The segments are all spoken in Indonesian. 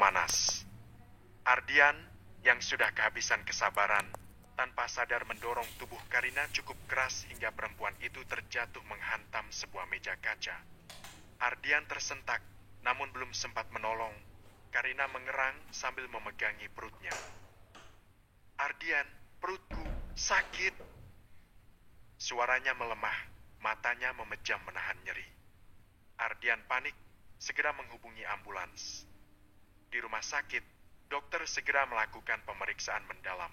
memanas. Ardian yang sudah kehabisan kesabaran, tanpa sadar mendorong tubuh Karina cukup keras hingga perempuan itu terjatuh menghantam sebuah meja kaca. Ardian tersentak, namun belum sempat menolong. Karina mengerang sambil memegangi perutnya. "Ardian, perutku sakit." Suaranya melemah, matanya memejam menahan nyeri. Ardian panik, segera menghubungi ambulans. Di rumah sakit, dokter segera melakukan pemeriksaan mendalam.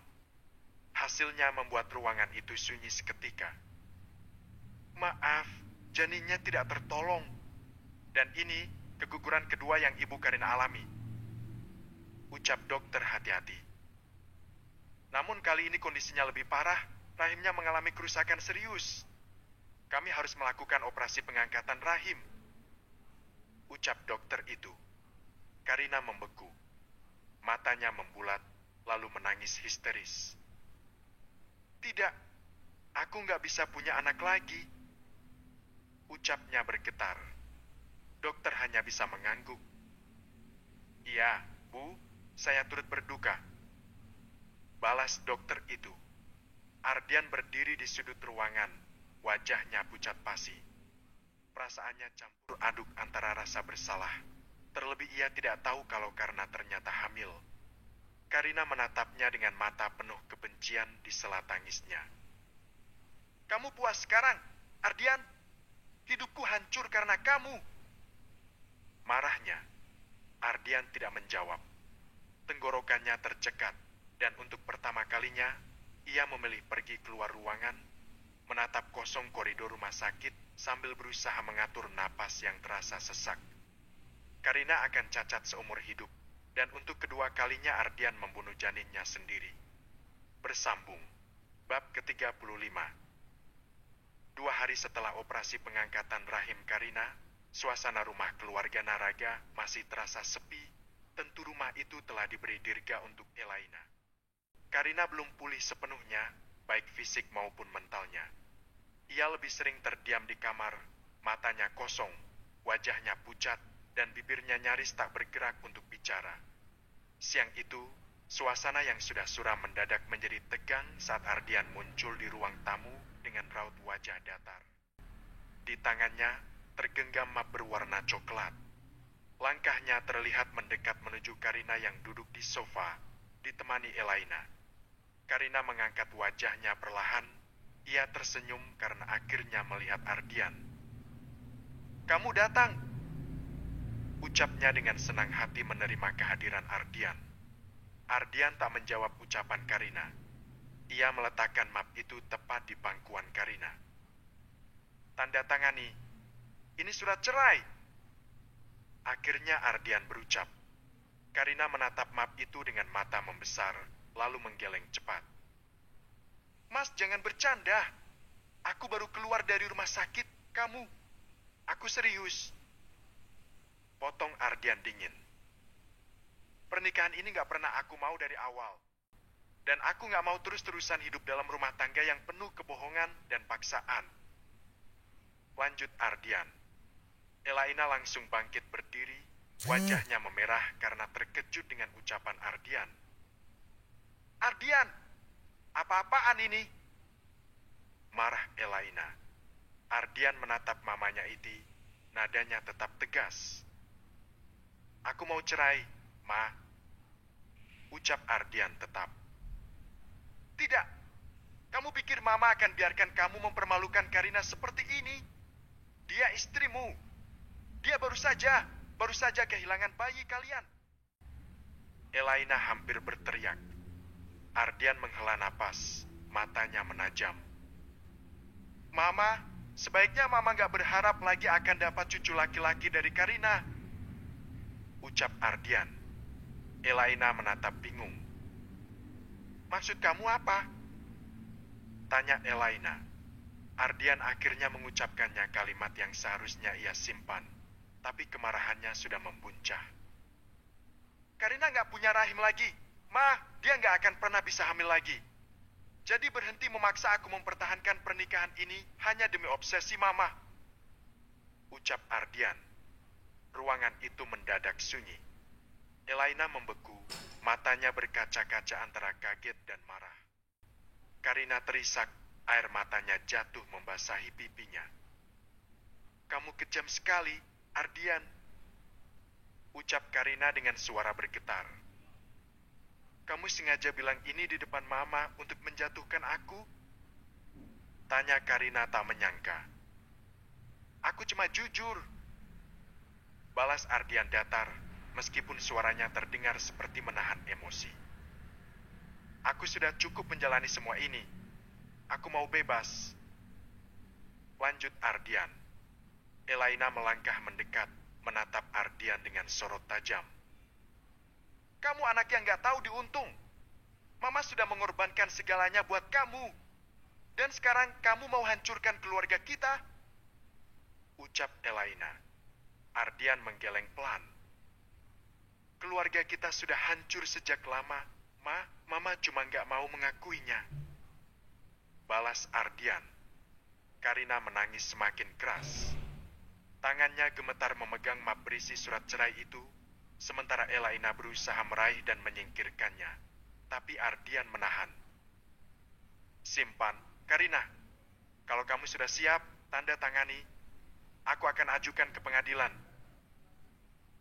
Hasilnya membuat ruangan itu sunyi seketika. "Maaf, janinnya tidak tertolong. Dan ini keguguran kedua yang Ibu Karina alami," ucap dokter hati-hati. "Namun kali ini kondisinya lebih parah, rahimnya mengalami kerusakan serius. Kami harus melakukan operasi pengangkatan rahim," ucap dokter itu. Karina membeku. Matanya membulat, lalu menangis histeris. "Tidak, aku nggak bisa punya anak lagi," ucapnya bergetar. Dokter hanya bisa mengangguk. "Iya, Bu, saya turut berduka," balas dokter itu. Ardian berdiri di sudut ruangan, wajahnya pucat pasi. Perasaannya campur aduk antara rasa bersalah, terlebih ia tidak tahu kalau karena ternyata hamil. Karina menatapnya dengan mata penuh kebencian di sela tangisnya. "Kamu puas sekarang, Ardian? Hidupku hancur karena kamu." Marahnya, Ardian tidak menjawab. Tenggorokannya tercekat, dan untuk pertama kalinya, ia memilih pergi keluar ruangan, menatap kosong koridor rumah sakit sambil berusaha mengatur napas yang terasa sesak. Karina akan cacat seumur hidup, dan untuk kedua kalinya Ardian membunuh janinnya sendiri. Bersambung, bab ke-35. 2 hari setelah operasi pengangkatan rahim Karina, suasana rumah keluarga Naraga masih terasa sepi. Tentu rumah itu telah diberi dirga untuk Elaina. Karina belum pulih sepenuhnya, baik fisik maupun mentalnya. Ia lebih sering terdiam di kamar, matanya kosong, wajahnya pucat, dan bibirnya nyaris tak bergerak untuk bicara. Siang itu, suasana yang sudah suram mendadak menjadi tegang saat Ardian muncul di ruang tamu dengan raut wajah datar. Di tangannya tergenggam map berwarna coklat. Langkahnya terlihat mendekat menuju Karina yang duduk di sofa, ditemani Elaina. Karina mengangkat wajahnya perlahan. Ia tersenyum karena akhirnya melihat Ardian. "Kamu datang," ucapnya dengan senang hati menerima kehadiran Ardian. Ardian tak menjawab ucapan Karina. Ia meletakkan map itu tepat di pangkuan Karina. "Tanda tangani. Ini surat cerai." Akhirnya Ardian berucap. Karina menatap map itu dengan mata membesar, lalu menggeleng cepat. "Mas, jangan bercanda. Aku baru keluar dari rumah sakit, kamu. Aku serius," potong Ardian dingin. "Pernikahan ini gak pernah aku mau dari awal. Dan aku gak mau terus-terusan hidup dalam rumah tangga yang penuh kebohongan dan paksaan," lanjut Ardian. Elaina langsung bangkit berdiri, wajahnya memerah karena terkejut dengan ucapan Ardian. "Ardian, apa-apaan ini?" marah Elaina. Ardian menatap mamanya itu, nadanya tetap tegas. "Aku mau cerai, Ma," ucap Ardian tetap. "Tidak, kamu pikir Mama akan biarkan kamu mempermalukan Karina seperti ini? Dia istrimu. Dia baru saja kehilangan bayi kalian." Elaina hampir berteriak. Ardian menghela napas, matanya menajam. "Mama, sebaiknya Mama gak berharap lagi akan dapat cucu laki-laki dari Karina," ucap Ardian. Elaina menatap bingung. "Maksud kamu apa?" tanya Elaina. Ardian akhirnya mengucapkannya kalimat yang seharusnya ia simpan, tapi kemarahannya sudah membuncah. "Karina gak punya rahim lagi. Ma, dia gak akan pernah bisa hamil lagi. Jadi berhenti memaksa aku mempertahankan pernikahan ini hanya demi obsesi Mama," ucap Ardian. Ruangan itu mendadak sunyi. Elaina membeku, matanya berkaca-kaca antara kaget dan marah. Karina terisak, air matanya jatuh membasahi pipinya. "Kamu kejam sekali, Ardian," ucap Karina dengan suara bergetar. "Kamu sengaja bilang ini di depan Mama untuk menjatuhkan aku?" tanya Karina tak menyangka. "Aku cuma jujur," balas Ardian datar, meskipun suaranya terdengar seperti menahan emosi. "Aku sudah cukup menjalani semua ini. Aku mau bebas," lanjut Ardian. Elaina melangkah mendekat, menatap Ardian dengan sorot tajam. "Kamu anak yang gak tahu diuntung. Mama sudah mengorbankan segalanya buat kamu. Dan sekarang kamu mau hancurkan keluarga kita?" ucap Elaina. Ardian menggeleng pelan. "Keluarga kita sudah hancur sejak lama, Ma. Mama cuma gak mau mengakuinya," balas Ardian. Karina menangis semakin keras. Tangannya gemetar memegang map berisi surat cerai itu, sementara Elaina berusaha meraih dan menyingkirkannya. Tapi Ardian menahan. "Simpan, Karina. Kalau kamu sudah siap, tanda tangani. Aku akan ajukan ke pengadilan,"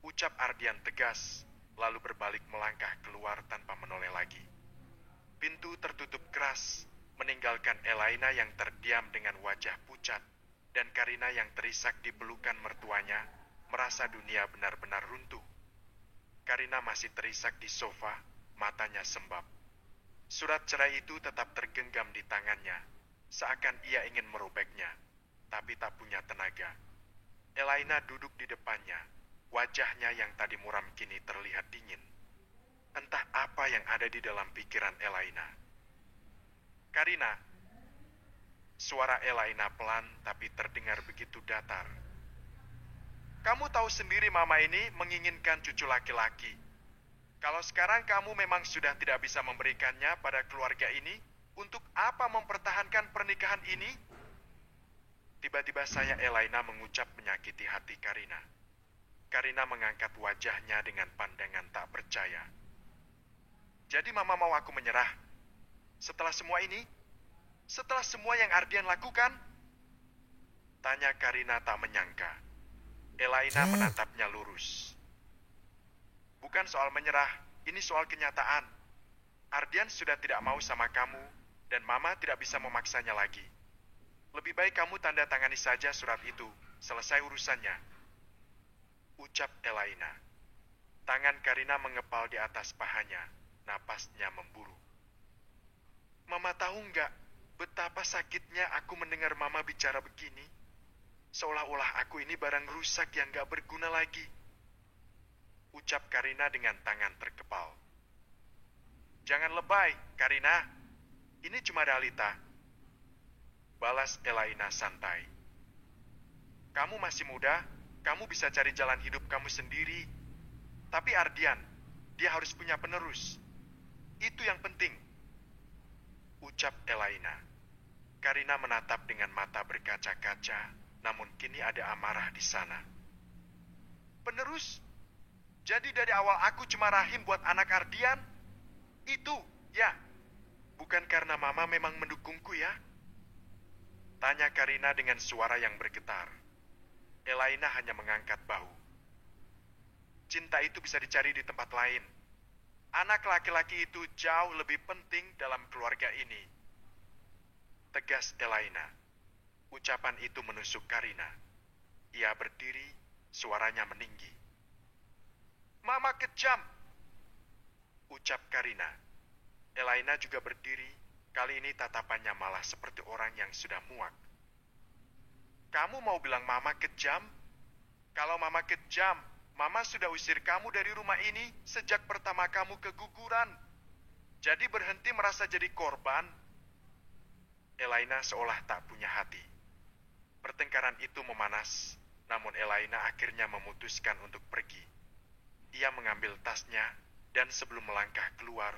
ucap Ardian tegas, lalu berbalik melangkah keluar tanpa menoleh lagi. Pintu tertutup keras, meninggalkan Elaina yang terdiam dengan wajah pucat, dan Karina yang terisak di pelukan mertuanya, merasa dunia benar-benar runtuh. Karina masih terisak di sofa, matanya sembab. Surat cerai itu tetap tergenggam di tangannya, seakan ia ingin merobeknya, tapi tak punya tenaga. Elaina duduk di depannya, wajahnya yang tadi muram kini terlihat dingin. Entah apa yang ada di dalam pikiran Elaina. "Karina," suara Elaina pelan tapi terdengar begitu datar. "Kamu tahu sendiri Mama ini menginginkan cucu laki-laki. Kalau sekarang kamu memang sudah tidak bisa memberikannya pada keluarga ini, untuk apa mempertahankan pernikahan ini?" Tiba-tiba saya Elaina mengucap menyakiti hati Karina. Karina mengangkat wajahnya dengan pandangan tak percaya. "Jadi Mama mau aku menyerah? Setelah semua ini? Setelah semua yang Ardian lakukan?" tanya Karina tak menyangka. Elaina menatapnya lurus. "Bukan soal menyerah, ini soal kenyataan. Ardian sudah tidak mau sama kamu, dan Mama tidak bisa memaksanya lagi. Lebih baik kamu tanda tangani saja surat itu, selesai urusannya," ucap Elaina. Tangan Karina mengepal di atas pahanya, napasnya memburu. "Mama tahu nggak betapa sakitnya aku mendengar Mama bicara begini? Seolah-olah aku ini barang rusak yang nggak berguna lagi," ucap Karina dengan tangan terkepal. "Jangan lebay, Karina. Ini cuma realita," balas Elaina santai. "Kamu masih muda, kamu bisa cari jalan hidup kamu sendiri. Tapi Ardian, dia harus punya penerus. Itu yang penting," ucap Elaina. Karina menatap dengan mata berkaca-kaca, namun kini ada amarah di sana. "Penerus? Jadi dari awal aku cuma rahim buat anak Ardian? Itu, ya. Bukan karena Mama memang mendukungku ya?" tanya Karina dengan suara yang bergetar. Elaina hanya mengangkat bahu. "Cinta itu bisa dicari di tempat lain. Anak laki-laki itu jauh lebih penting dalam keluarga ini," tegas Elaina. Ucapan itu menusuk Karina. Ia berdiri, suaranya meninggi. "Mama kejam," ucap Karina. Elaina juga berdiri, kali ini tatapannya malah seperti orang yang sudah muak. "Kamu mau bilang Mama kejam? Kalau Mama kejam, Mama sudah usir kamu dari rumah ini sejak pertama kamu keguguran. Jadi berhenti merasa jadi korban." Elaina seolah tak punya hati. Pertengkaran itu memanas, namun Elaina akhirnya memutuskan untuk pergi. Ia mengambil tasnya, dan sebelum melangkah keluar,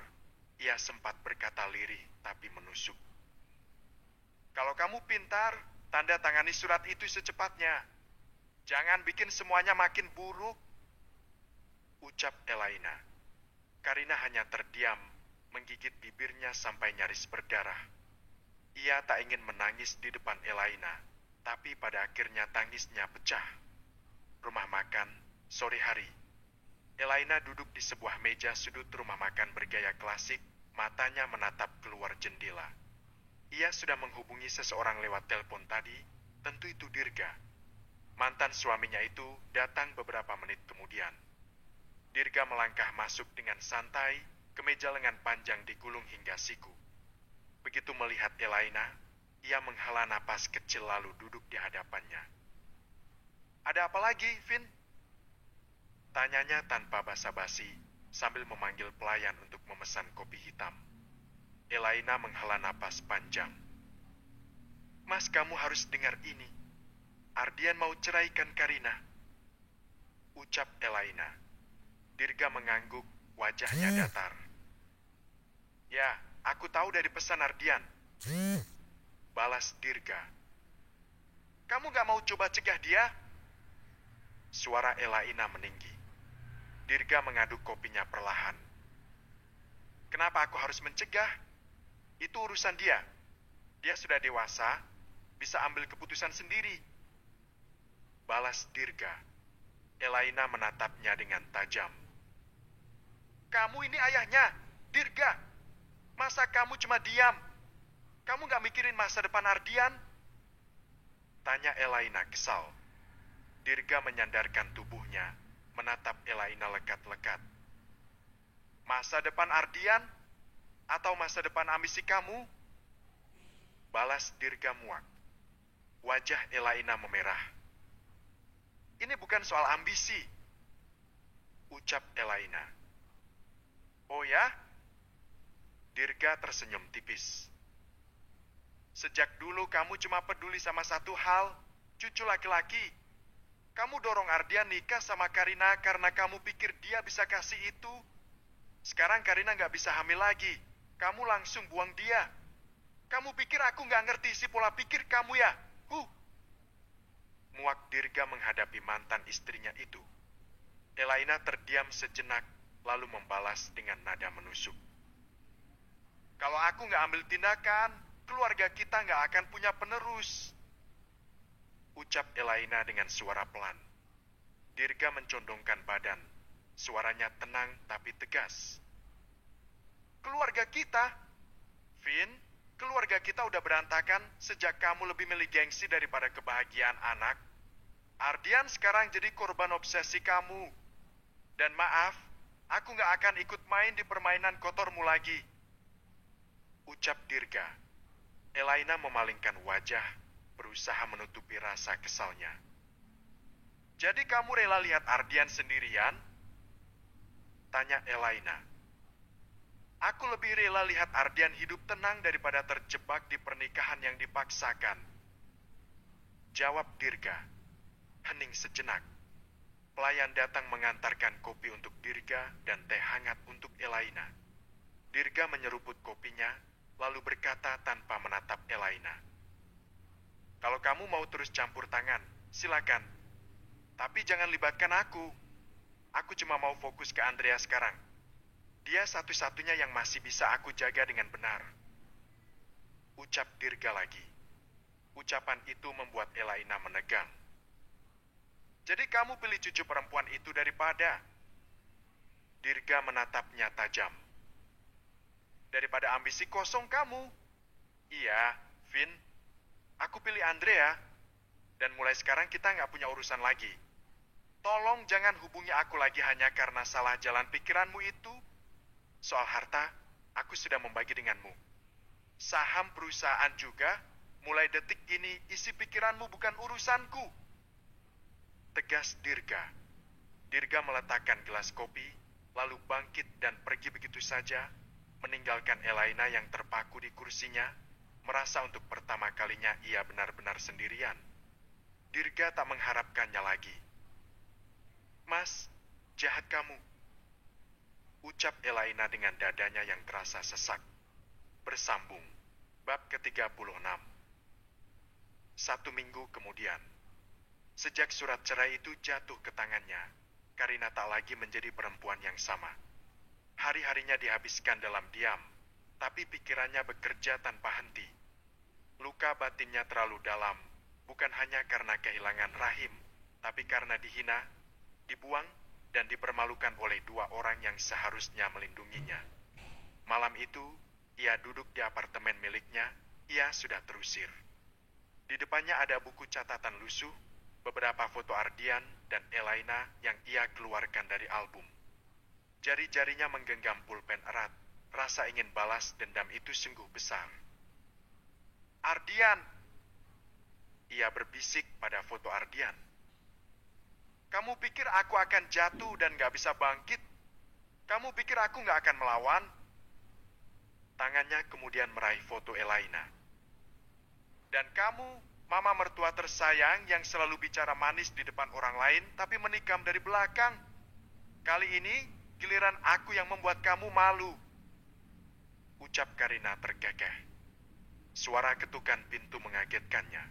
ia sempat berkata lirih tapi menusuk. "Kalau kamu pintar, tanda tangani surat itu secepatnya. Jangan bikin semuanya makin buruk." ucap Elaina. Karina hanya terdiam, menggigit bibirnya sampai nyaris berdarah. Ia tak ingin menangis di depan Elaina, tapi pada akhirnya tangisnya pecah. Rumah makan, sore hari. Elaina duduk di sebuah meja sudut rumah makan bergaya klasik, matanya menatap keluar jendela. Ia sudah menghubungi seseorang lewat telepon tadi, tentu itu Dirga. Mantan suaminya itu datang beberapa menit kemudian. Dirga melangkah masuk dengan santai ke meja lengan panjang digulung hingga siku. Begitu melihat Elaina, ia menghela napas kecil lalu duduk di hadapannya. "Ada apa lagi, Vin?" Tanyanya tanpa basa-basi sambil memanggil pelayan untuk memesan kopi hitam. Elaina menghela napas panjang. "Mas, kamu harus dengar ini. Ardian mau ceraikan Karina," ucap Elaina. Dirga mengangguk, wajahnya datar. "Ya, aku tahu dari pesan Ardian," balas Dirga. "Kamu gak mau coba cegah dia?" Suara Elaina meninggi. Dirga mengaduk kopinya perlahan. "Kenapa aku harus mencegah? Itu urusan dia. Dia sudah dewasa, bisa ambil keputusan sendiri," balas Dirga. Elaina menatapnya dengan tajam. "Kamu ini ayahnya, Dirga. Masa kamu cuma diam? Kamu gak mikirin masa depan Ardian?" Tanya Elaina kesal. Dirga menyandarkan tubuhnya, menatap Elaina lekat-lekat. "Masa depan Ardian? Atau masa depan ambisi kamu?" balas Dirga muak. Wajah Elaina memerah. "Ini bukan soal ambisi," ucap Elaina. "Oh ya?" Dirga tersenyum tipis. "Sejak dulu kamu cuma peduli sama satu hal, cucu laki-laki. Kamu dorong Ardian nikah sama Karina karena kamu pikir dia bisa kasih itu. Sekarang Karina gak bisa hamil lagi. Kamu langsung buang dia. Kamu pikir aku gak ngerti isi pola pikir kamu ya? Muak Dirga menghadapi mantan istrinya itu. Elaina terdiam sejenak, lalu membalas dengan nada menusuk. "Kalau aku gak ambil tindakan, keluarga kita gak akan punya penerus," ucap Elaina dengan suara pelan. Dirga mencondongkan badan. Suaranya tenang tapi tegas. "Keluarga kita? Vin, keluarga kita udah berantakan sejak kamu lebih milih gengsi daripada kebahagiaan anak. Ardian sekarang jadi korban obsesi kamu. Dan maaf, aku gak akan ikut main di permainan kotormu lagi," ucap Dirga. Elaina memalingkan wajah, berusaha menutupi rasa kesalnya. "Jadi kamu rela lihat Ardian sendirian?" tanya Elaina. "Aku lebih rela lihat Ardian hidup tenang daripada terjebak di pernikahan yang dipaksakan," jawab Dirga. Hening sejenak. Pelayan datang mengantarkan kopi untuk Dirga dan teh hangat untuk Elaina. Dirga menyeruput kopinya, lalu berkata tanpa menatap Elaina. "Kalau kamu mau terus campur tangan, silakan. Tapi jangan libatkan aku. Aku cuma mau fokus ke Andrea sekarang. Dia satu-satunya yang masih bisa aku jaga dengan benar," ucap Dirga lagi. Ucapan itu membuat Elaina menegang. "Jadi kamu pilih cucu perempuan itu daripada?" Dirga menatapnya tajam. "Daripada ambisi kosong kamu?" "Iya, Vin. Aku pilih Andrea. Dan mulai sekarang kita nggak punya urusan lagi. Tolong jangan hubungi aku lagi hanya karena salah jalan pikiranmu itu. Soal harta, aku sudah membagi denganmu. Saham perusahaan juga, mulai detik ini isi pikiranmu bukan urusanku," tegas Dirga. Dirga meletakkan gelas kopi, lalu bangkit dan pergi begitu saja, meninggalkan Elaina yang terpaku di kursinya, merasa untuk pertama kalinya ia benar-benar sendirian. Dirga tak mengharapkannya lagi. "Mas, jahat kamu," ucap Elaina dengan dadanya yang terasa sesak. Bersambung, bab ke-36. 1 minggu kemudian. Sejak surat cerai itu jatuh ke tangannya, Karina tak lagi menjadi perempuan yang sama. Hari-harinya dihabiskan dalam diam, tapi pikirannya bekerja tanpa henti. Luka batinnya terlalu dalam, bukan hanya karena kehilangan Rahim, tapi karena dihina, dibuang, dan dipermalukan oleh dua orang yang seharusnya melindunginya. Malam itu, ia duduk di apartemen miliknya, ia sudah terusir. Di depannya ada buku catatan lusuh, beberapa foto Ardian dan Elaina yang ia keluarkan dari album. Jari-jarinya menggenggam pulpen erat, rasa ingin balas dendam itu sungguh besar. Ardian! Ia berbisik pada foto Ardian. Kamu pikir aku akan jatuh dan gak bisa bangkit? Kamu pikir aku gak akan melawan? Tangannya kemudian meraih foto Elaina. Dan kamu, mama mertua tersayang yang selalu bicara manis di depan orang lain tapi menikam dari belakang. Kali ini, giliran aku yang membuat kamu malu. Ucap Karina terkekeh. Suara ketukan pintu mengagetkannya.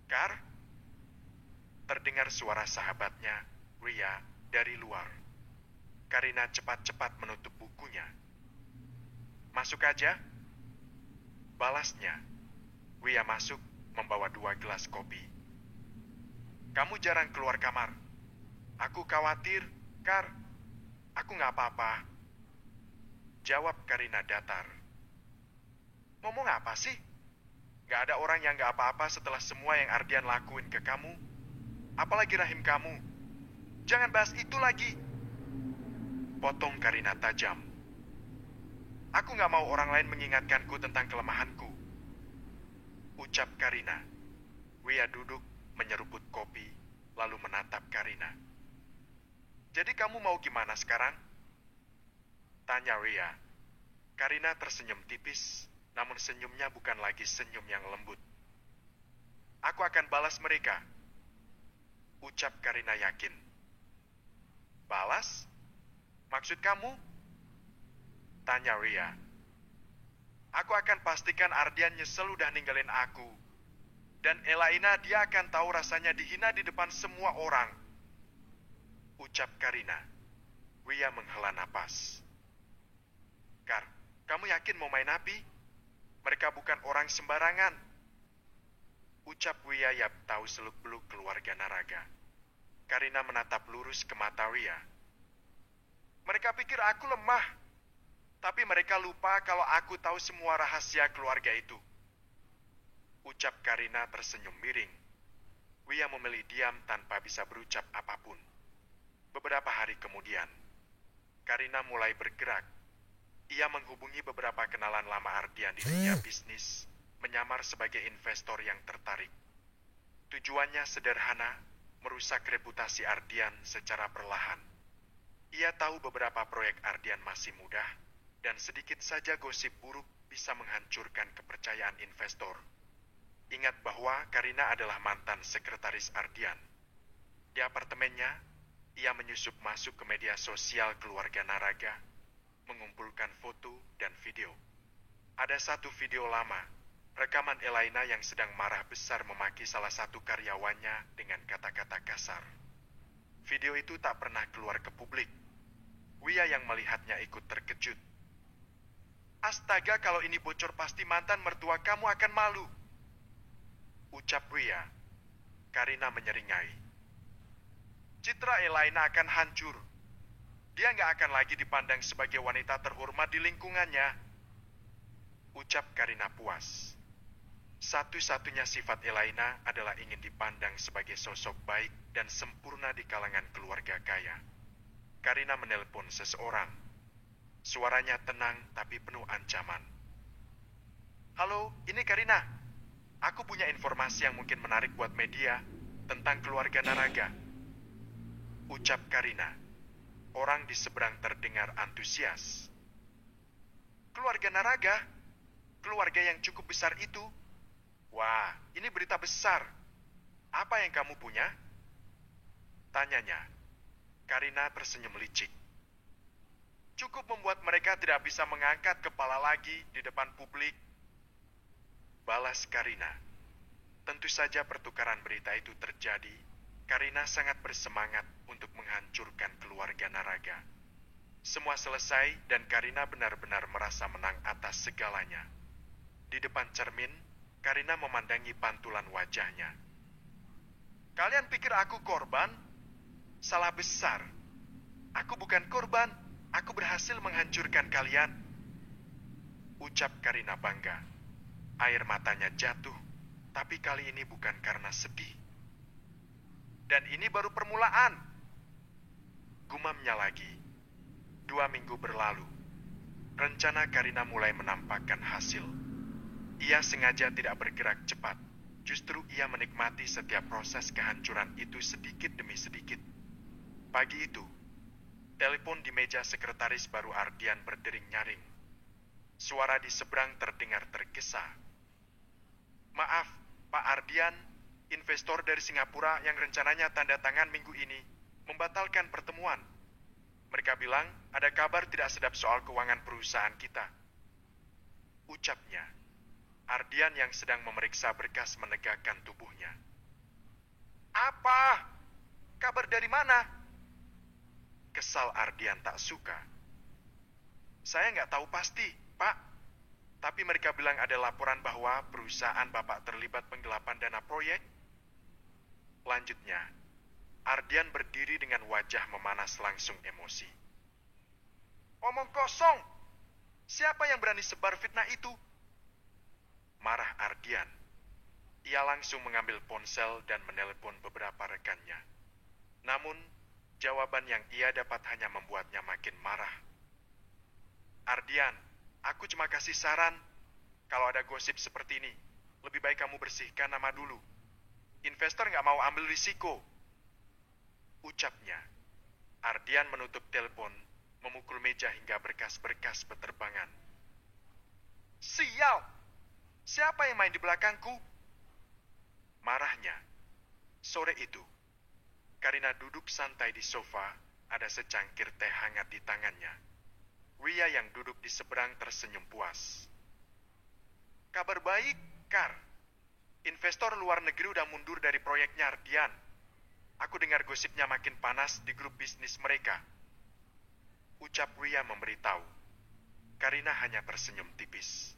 Kar? Terdengar suara sahabatnya, Ria, dari luar. Karina cepat-cepat menutup bukunya. Masuk aja. Balasnya. Ria masuk membawa 2 gelas kopi. Kamu jarang keluar kamar. Aku khawatir, Kar. Aku gak apa-apa. Jawab Karina datar. Ngomong apa sih? Gak ada orang yang gak apa-apa setelah semua yang Ardian lakuin ke kamu. Apalagi Rahim kamu. Jangan bahas itu lagi. Potong Karina tajam. Aku gak mau orang lain mengingatkanku tentang kelemahanku. Ucap Karina. Ria duduk menyeruput kopi, lalu menatap Karina. Jadi kamu mau gimana sekarang? Tanya Ria. Karina tersenyum tipis, namun senyumnya bukan lagi senyum yang lembut. Aku akan balas mereka. Ucap Karina yakin. Balas? Maksud kamu? Tanya Ria. Aku akan pastikan Ardian nyesel udah ninggalin aku. Dan Elaina dia akan tahu rasanya dihina di depan semua orang. Ucap Karina. Ria menghela napas. Kar, kamu yakin mau main api? Mereka bukan orang sembarangan. Ucap Ria yang tahu seluk-beluk keluarga Naraga. Karina menatap lurus ke mata Ria. Mereka pikir aku lemah. Tapi mereka lupa kalau aku tahu semua rahasia keluarga itu. Ucap Karina tersenyum miring. Ria memilih diam tanpa bisa berucap apapun. Beberapa hari kemudian, Karina mulai bergerak. Ia menghubungi beberapa kenalan lama Ardian di dunia bisnis, menyamar sebagai investor yang tertarik. Tujuannya sederhana, merusak reputasi Ardian secara perlahan. Ia tahu beberapa proyek Ardian masih mudah, dan sedikit saja gosip buruk bisa menghancurkan kepercayaan investor. Ingat bahwa Karina adalah mantan sekretaris Ardian. Di apartemennya, ia menyusup masuk ke media sosial keluarga Naraga, mengumpulkan foto dan video. Ada satu video lama, rekaman Elaina yang sedang marah besar memaki salah satu karyawannya dengan kata-kata kasar. Video itu tak pernah keluar ke publik. Ria yang melihatnya ikut terkejut. Astaga, kalau ini bocor pasti mantan mertua kamu akan malu. Ucap Ria. Karina menyeringai. Citra Elaina akan hancur. Dia nggak akan lagi dipandang sebagai wanita terhormat di lingkungannya. Ucap Karina puas. Satu-satunya sifat Elaina adalah ingin dipandang sebagai sosok baik dan sempurna di kalangan keluarga kaya. Karina menelpon seseorang. Suaranya tenang tapi penuh ancaman. Halo, ini Karina. Aku punya informasi yang mungkin menarik buat media tentang keluarga Naraga. Ucap Karina. Orang di seberang terdengar antusias. Keluarga Naraga? Keluarga yang cukup besar itu? Wah, ini berita besar. Apa yang kamu punya? Tanyanya. Karina tersenyum licik. Cukup membuat mereka tidak bisa mengangkat kepala lagi di depan publik. Balas Karina. Tentu saja pertukaran berita itu terjadi. Karina sangat bersemangat untuk menghancurkan keluarga Naraga. Semua selesai dan Karina benar-benar merasa menang atas segalanya. Di depan cermin, Karina memandangi pantulan wajahnya. Kalian pikir aku korban? Salah besar. Aku bukan korban, aku berhasil menghancurkan kalian. Ucap Karina bangga. Air matanya jatuh, tapi kali ini bukan karena sedih. Dan ini baru permulaan. Gumamnya lagi. 2 minggu berlalu. Rencana Karina mulai menampakkan hasil. Ia sengaja tidak bergerak cepat. Justru ia menikmati setiap proses kehancuran itu sedikit demi sedikit. Pagi itu, telepon di meja sekretaris baru Ardian berdering nyaring. Suara di seberang terdengar tergesa. Maaf, Pak Ardian, investor dari Singapura yang rencananya tanda tangan minggu ini membatalkan pertemuan. Mereka bilang ada kabar tidak sedap soal keuangan perusahaan kita. Ucapnya. Ardian yang sedang memeriksa berkas menegakkan tubuhnya. Apa? Kabar dari mana? Kesal Ardian tak suka. Saya nggak tahu pasti, Pak. Tapi mereka bilang ada laporan bahwa perusahaan Bapak terlibat penggelapan dana proyek. Lanjutnya, Ardian berdiri dengan wajah memanas langsung emosi. Omong kosong! Siapa yang berani sebar fitnah itu? Marah Ardian. Ia langsung mengambil ponsel dan menelepon beberapa rekannya. Namun, jawaban yang ia dapat hanya membuatnya makin marah. Ardian, aku cuma kasih saran. Kalau ada gosip seperti ini, lebih baik kamu bersihkan nama dulu. Investor nggak mau ambil risiko. Ucapnya. Ardian menutup telepon, memukul meja hingga berkas-berkas berterbangan. Sial! Siapa yang main di belakangku? Marahnya. Sore itu, Karina duduk santai di sofa, ada secangkir teh hangat di tangannya. Ria yang duduk di seberang tersenyum puas. Kabar baik, Kar. Investor luar negeri udah mundur dari proyeknya Ardian. Aku dengar gosipnya makin panas di grup bisnis mereka. Ucap Ria memberitahu. Karina hanya tersenyum tipis.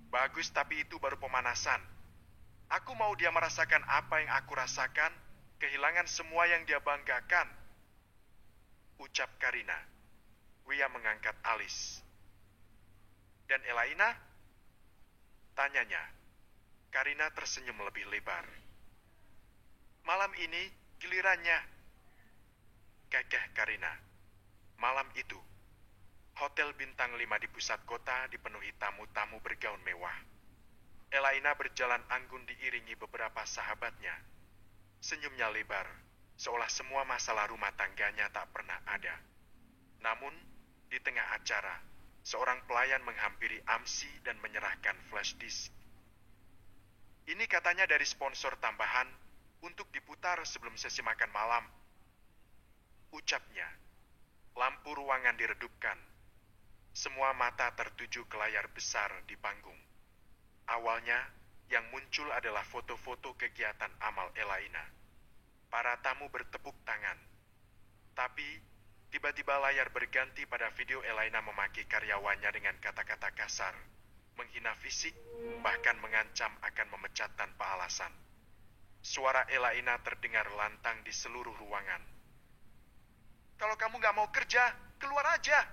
Bagus, tapi itu baru pemanasan. Aku mau dia merasakan apa yang aku rasakan, kehilangan semua yang dia banggakan. Ucap Karina. Ria mengangkat alis. Dan Elaina? Tanyanya. Karina tersenyum lebih lebar. Malam ini gilirannya. Kekeh Karina. Malam itu, hotel bintang 5 di pusat kota dipenuhi tamu-tamu bergaun mewah. Elaina berjalan anggun diiringi beberapa sahabatnya. Senyumnya lebar, seolah semua masalah rumah tangganya tak pernah ada. Namun, di tengah acara, seorang pelayan menghampiri Amsi dan menyerahkan flash disk. Ini katanya dari sponsor tambahan untuk diputar sebelum sesi makan malam. Ucapnya. Lampu ruangan diredupkan. Semua mata tertuju ke layar besar di panggung. Awalnya, yang muncul adalah foto-foto kegiatan amal Elaina. Para tamu bertepuk tangan. Tapi, tiba-tiba layar berganti pada video Elaina memaki karyawannya dengan kata-kata kasar, menghina fisik, bahkan mengancam akan memecat tanpa alasan. Suara Elaina terdengar lantang di seluruh ruangan. Kalau kamu gak mau kerja, keluar aja.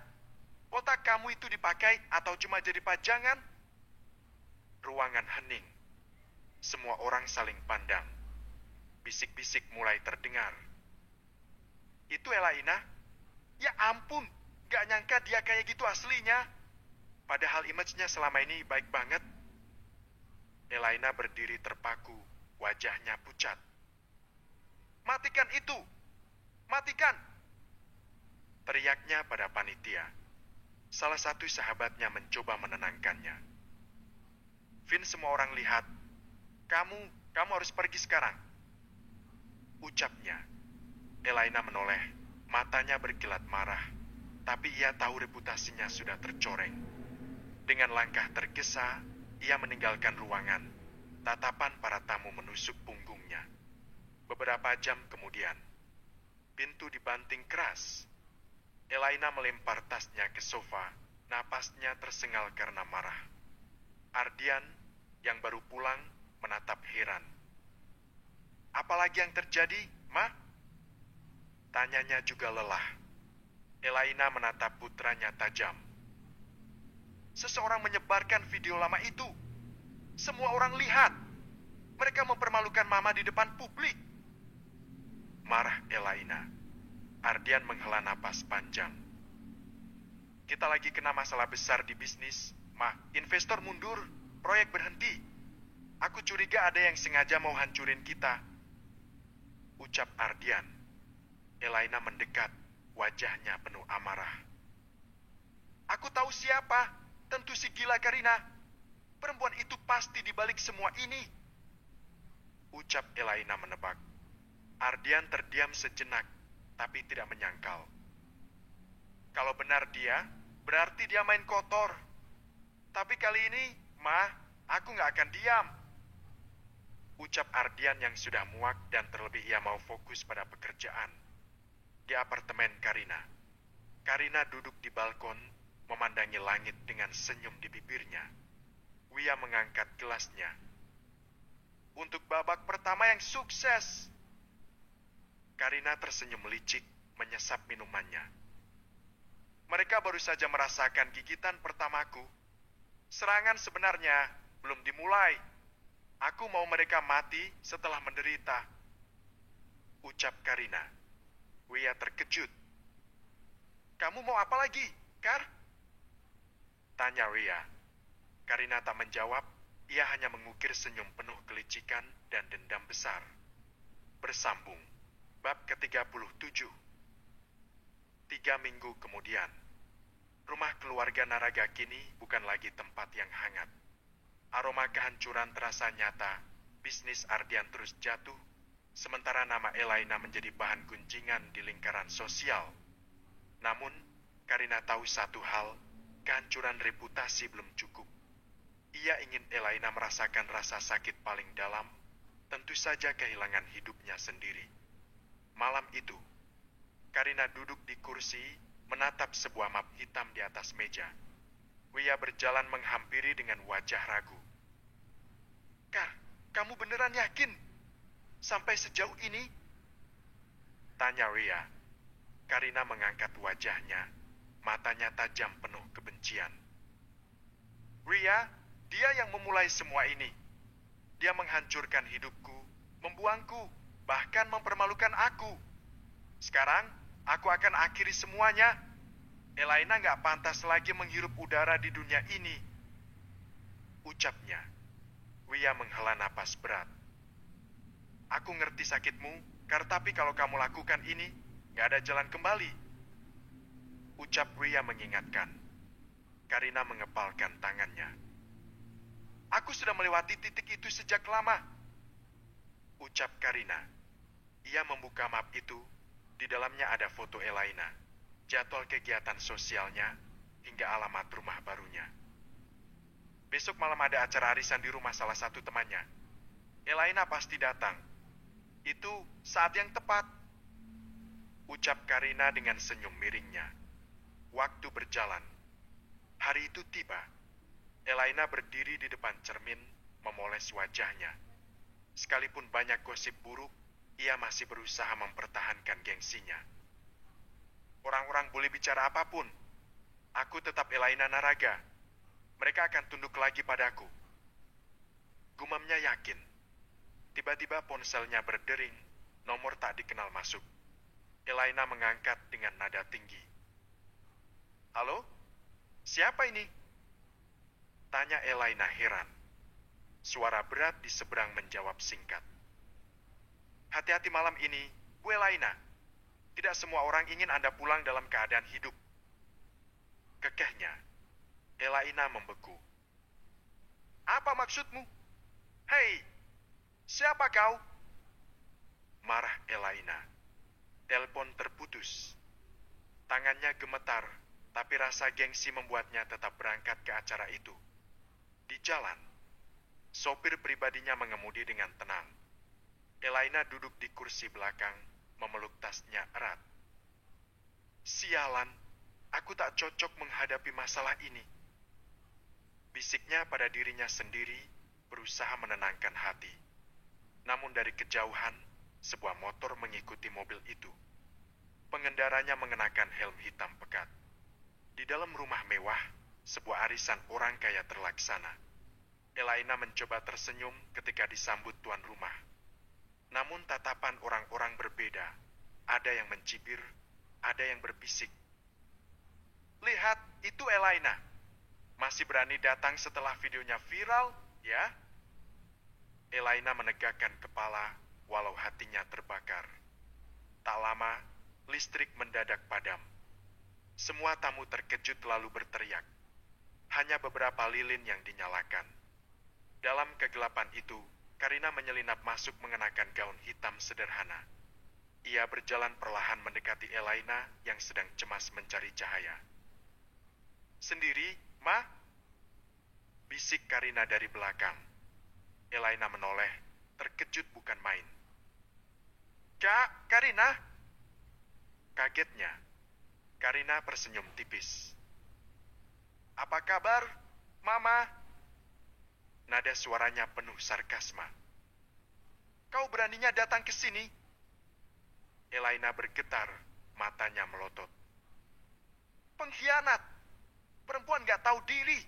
Otak kamu itu dipakai atau cuma jadi pajangan? Ruangan hening. Semua orang saling pandang. Bisik-bisik mulai terdengar. Itu Elaina? Ya ampun, gak nyangka dia kayak gitu aslinya. Padahal image-nya selama ini baik banget. Elaina berdiri terpaku. Wajahnya pucat. Matikan itu! Matikan! Teriaknya pada panitia. Salah satu sahabatnya mencoba menenangkannya. Vin, semua orang lihat. Kamu harus pergi sekarang. Ucapnya. Elaina menoleh. Matanya berkilat marah. Tapi ia tahu reputasinya sudah tercoreng. Dengan langkah tergesa, ia meninggalkan ruangan. Tatapan para tamu menusuk punggungnya. Beberapa jam kemudian, Pintu dibanting keras. Elaina melempar tasnya ke sofa. Napasnya tersengal karena marah. Ardian yang baru pulang menatap heran. "Apalagi yang terjadi, Ma?" Tanyanya juga lelah. Elaina menatap putranya tajam. "Seseorang menyebarkan video lama itu. Semua orang lihat. Mereka mempermalukan Mama di depan publik." Marah Elaina. Ardian menghela napas panjang. "Kita lagi kena masalah besar di bisnis, Ma. Investor mundur, proyek berhenti. Aku curiga ada yang sengaja mau hancurin kita," ucap Ardian. Elaina mendekat, wajahnya penuh amarah. "Aku tahu siapa. Tentu si gila Karina. Perempuan itu pasti dibalik semua ini," ucap Elaina menebak. Ardian terdiam sejenak, tapi tidak menyangkal. "Kalau benar dia, berarti dia main kotor. Tapi kali ini, Ma, aku nggak akan diam," ucap Ardian yang sudah muak dan terlebih ia mau fokus pada pekerjaan. Di apartemen Karina. Karina duduk di balkon, memandangi langit dengan senyum di bibirnya. Wia mengangkat gelasnya. "Untuk babak pertama yang sukses." Karina tersenyum licik, menyesap minumannya. "Mereka baru saja merasakan gigitan pertamaku. Serangan sebenarnya belum dimulai. Aku mau mereka mati setelah menderita," ucap Karina. Wia terkejut. "Kamu mau apa lagi, Kar?" tanya Wia. Karina tak menjawab, ia hanya mengukir senyum penuh kelicikan dan dendam besar. Bersambung. Bab ke-37. 3 minggu kemudian. Rumah keluarga Naraga kini bukan lagi tempat yang hangat. Aroma kehancuran terasa nyata, bisnis Ardian terus jatuh, sementara nama Elaina menjadi bahan gunjingan di lingkaran sosial. Namun, Karina tahu satu hal, kehancuran reputasi belum cukup. Ia ingin Elaina merasakan rasa sakit paling dalam, tentu saja kehilangan hidupnya sendiri. Malam itu, Karina duduk di kursi, menatap sebuah map hitam di atas meja. Wia berjalan menghampiri dengan wajah ragu. "Kar, kamu beneran yakin? Sampai sejauh ini?" tanya Wia. Karina mengangkat wajahnya, matanya tajam penuh kebencian. "Wia, dia yang memulai semua ini. Dia menghancurkan hidupku, membuangku, bahkan mempermalukan aku. Sekarang, aku akan akhiri semuanya. Elaina gak pantas lagi menghirup udara di dunia ini," ucapnya. Wia menghela napas berat. "Aku ngerti sakitmu, Kar, tapi kalau kamu lakukan ini, gak ada jalan kembali," ucap Wia mengingatkan. Karina mengepalkan tangannya. "Aku sudah melewati titik itu sejak lama," ucap Karina. Ia membuka map itu. Di dalamnya ada foto Elaina, jadwal kegiatan sosialnya, hingga alamat rumah barunya. "Besok malam ada acara arisan di rumah salah satu temannya. Elaina pasti datang. Itu saat yang tepat," ucap Karina dengan senyum miringnya. Waktu berjalan. Hari itu tiba. Elaina berdiri di depan cermin, memoles wajahnya. Sekalipun banyak gosip buruk, ia masih berusaha mempertahankan gengsinya. "Orang-orang boleh bicara apapun. Aku tetap Elaina Naraga. Mereka akan tunduk lagi padaku," gumamnya yakin. Tiba-tiba ponselnya berdering, nomor tak dikenal masuk. Elaina mengangkat dengan nada tinggi. "Halo? Siapa ini?" tanya Elaina heran. Suara berat di seberang menjawab singkat. "Hati-hati malam ini, Bu Elaina. Tidak semua orang ingin Anda pulang dalam keadaan hidup," kekehnya. Elaina membeku. "Apa maksudmu? Hei, siapa kau?" marah Elaina. Telepon terputus. Tangannya gemetar, tapi rasa gengsi membuatnya tetap berangkat ke acara itu. Di jalan, sopir pribadinya mengemudi dengan tenang. Elaina duduk di kursi belakang, memeluk tasnya erat. Sialan, aku tak cocok menghadapi masalah ini. Bisiknya pada dirinya sendiri, berusaha menenangkan hati. Namun dari kejauhan, sebuah motor mengikuti mobil itu. Pengendaranya mengenakan helm hitam pekat. Di dalam rumah mewah, sebuah arisan orang kaya terlaksana. Elaina mencoba tersenyum ketika disambut tuan rumah. Namun tatapan orang-orang berbeda. Ada yang mencibir, ada yang berbisik. Lihat, itu Elaina. Masih berani datang setelah videonya viral, ya? Elaina menegakkan kepala walau hatinya terbakar. Tak lama, listrik mendadak padam. Semua tamu terkejut lalu berteriak. Hanya beberapa lilin yang dinyalakan. Dalam kegelapan itu, Karina menyelinap masuk mengenakan gaun hitam sederhana. Ia berjalan perlahan mendekati Elaina yang sedang cemas mencari cahaya. Sendiri, Ma? Bisik Karina dari belakang. Elaina menoleh, terkejut bukan main. Kak, Karina? Kagetnya, Karina tersenyum tipis. Apa kabar, Mama? Nada suaranya penuh sarkasma. Kau beraninya datang ke sini? Elaina bergetar, matanya melotot. Pengkhianat! Perempuan gak tahu diri!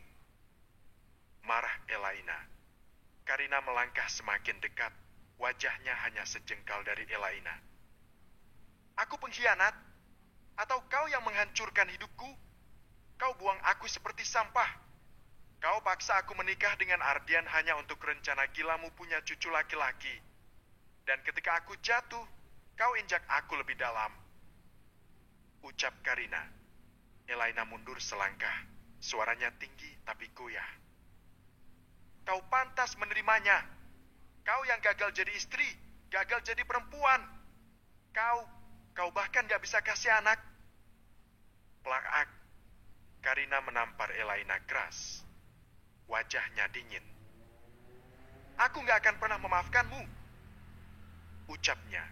Marah Elaina. Karina melangkah semakin dekat, wajahnya hanya sejengkal dari Elaina. Aku pengkhianat? Atau kau yang menghancurkan hidupku? Kau buang aku seperti sampah. Kau paksa aku menikah dengan Ardian hanya untuk rencana gilamu punya cucu laki-laki. Dan ketika aku jatuh, kau injak aku lebih dalam. Ucap Karina. Elaina mundur selangkah. Suaranya tinggi tapi goyah. Kau pantas menerimanya. Kau yang gagal jadi istri, gagal jadi perempuan. Kau bahkan gak bisa kasih anak. Plak. Karina menampar Elaina keras. Wajahnya dingin. Aku gak akan pernah memaafkanmu. Ucapnya.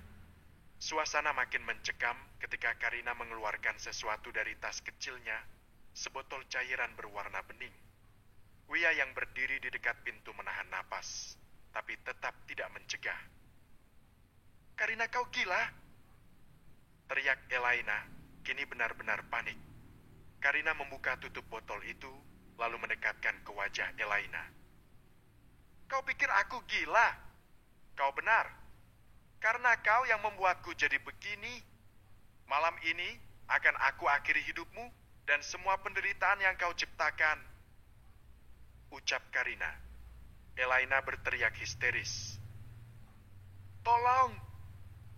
Suasana makin mencekam ketika Karina mengeluarkan sesuatu dari tas kecilnya, sebotol cairan berwarna bening. Wia yang berdiri di dekat pintu menahan napas, tapi tetap tidak mencegah. Karina, kau gila? Teriak Elaina, kini benar-benar panik. Karina membuka tutup botol itu, lalu mendekatkan ke wajah Elaina. Kau pikir aku gila? Kau benar. Karena kau yang membuatku jadi begini. Malam ini akan aku akhiri hidupmu dan semua penderitaan yang kau ciptakan. Ucap Karina. Elaina berteriak histeris. Tolong,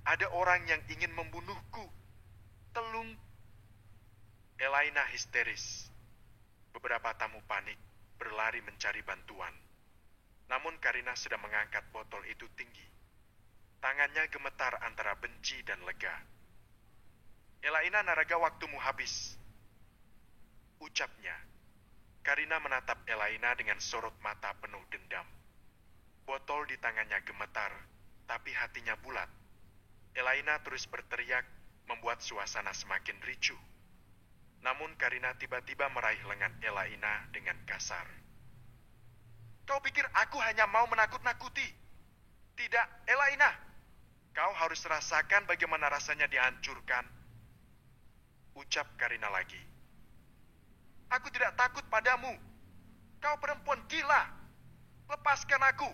ada orang yang ingin membunuhku. Tolong. Elaina histeris. Beberapa tamu panik, berlari mencari bantuan. Namun Karina sudah mengangkat botol itu tinggi. Tangannya gemetar antara benci dan lega. Elaina, Naraga, waktumu habis. Ucapnya. Karina menatap Elaina dengan sorot mata penuh dendam. Botol di tangannya gemetar, tapi hatinya bulat. Elaina terus berteriak, membuat suasana semakin ricuh. Namun Karina tiba-tiba meraih lengan Elaina dengan kasar. Kau pikir aku hanya mau menakut-nakuti? Tidak, Elaina. Kau harus rasakan bagaimana rasanya dihancurkan. Ucap Karina lagi. Aku tidak takut padamu. Kau perempuan gila. Lepaskan aku.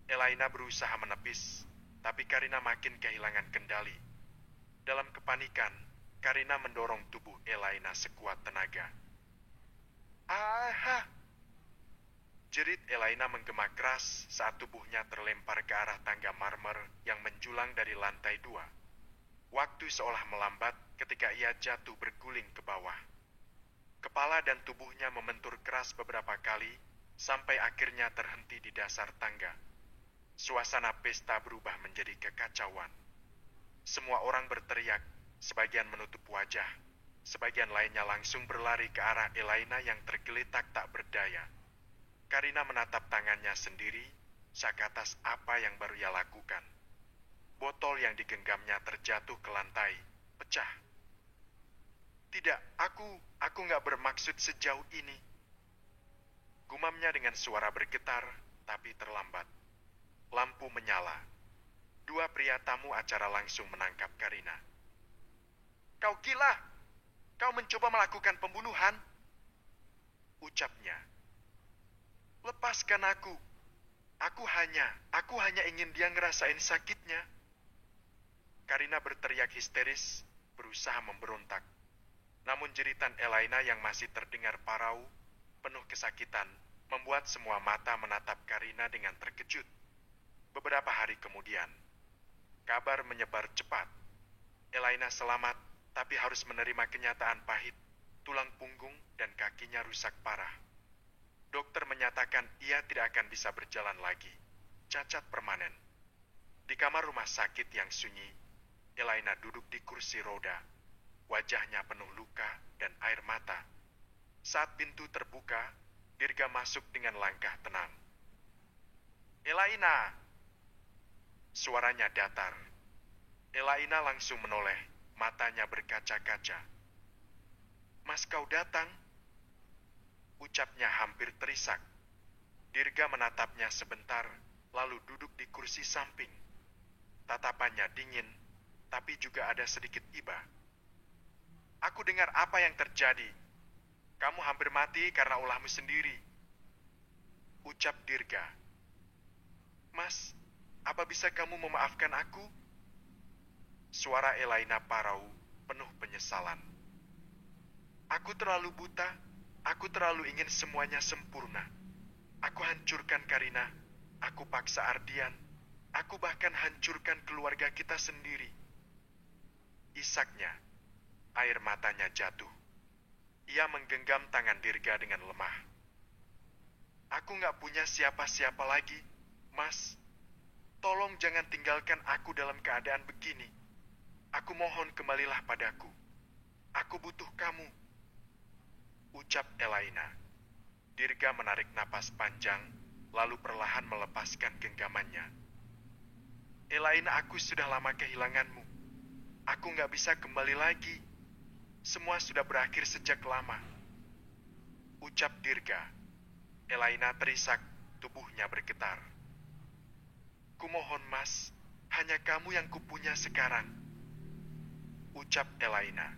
Elaina berusaha menepis, tapi Karina makin kehilangan kendali. Dalam kepanikan, Karina mendorong tubuh Elaina sekuat tenaga. Aha! Jerit Elaina menggema keras saat tubuhnya terlempar ke arah tangga marmer yang menjulang dari lantai 2. Waktu seolah melambat ketika ia jatuh berguling ke bawah. Kepala dan tubuhnya membentur keras beberapa kali sampai akhirnya terhenti di dasar tangga. Suasana pesta berubah menjadi kekacauan. Semua orang berteriak, sebagian menutup wajah, sebagian lainnya langsung berlari ke arah Elaina yang tergeletak tak berdaya. Karina menatap tangannya sendiri, sak atas apa yang baru ia lakukan. Botol yang digenggamnya terjatuh ke lantai, pecah. Tidak, aku nggak bermaksud sejauh ini. Gumamnya dengan suara bergetar, tapi terlambat. Lampu menyala. Dua pria tamu acara langsung menangkap Karina. Kau gila! Kau mencoba melakukan pembunuhan? Ucapnya. Lepaskan aku. Aku hanya ingin dia ngerasain sakitnya. Karina berteriak histeris, berusaha memberontak. Namun jeritan Elaina yang masih terdengar parau, penuh kesakitan, membuat semua mata menatap Karina dengan terkejut. Beberapa hari kemudian, kabar menyebar cepat. Elaina selamat, tapi harus menerima kenyataan pahit. Tulang punggung dan kakinya rusak parah. Dokter menyatakan ia tidak akan bisa berjalan lagi. Cacat permanen. Di kamar rumah sakit yang sunyi, Elaina duduk di kursi roda. Wajahnya penuh luka dan air mata. Saat pintu terbuka, Dirga masuk dengan langkah tenang. Elaina! Suaranya datar. Elaina langsung menoleh, matanya berkaca-kaca. Mas, kau datang? Ucapnya hampir terisak. Dirga menatapnya sebentar, lalu duduk di kursi samping. Tatapannya dingin, tapi juga ada sedikit iba. Aku dengar apa yang terjadi. Kamu hampir mati karena ulahmu sendiri. Ucap Dirga. Mas, apa bisa kamu memaafkan aku? Suara Elaina parau, penuh penyesalan. Aku terlalu buta. Aku terlalu ingin semuanya sempurna. Aku hancurkan Karina. Aku paksa Ardian. Aku bahkan hancurkan keluarga kita sendiri. Isaknya, air matanya jatuh. Ia menggenggam tangan Dirga dengan lemah. Aku gak punya siapa-siapa lagi, Mas. Tolong jangan tinggalkan aku dalam keadaan begini. Aku mohon kembalilah padaku. Aku butuh kamu. Ucap Elaina. Dirga menarik napas panjang, lalu perlahan melepaskan genggamannya. Elaina, aku sudah lama kehilanganmu. Aku gak bisa kembali lagi. Semua sudah berakhir sejak lama. Ucap Dirga. Elaina terisak, tubuhnya bergetar. Kumohon, Mas, hanya kamu yang kupunya sekarang. Ucap Elaina.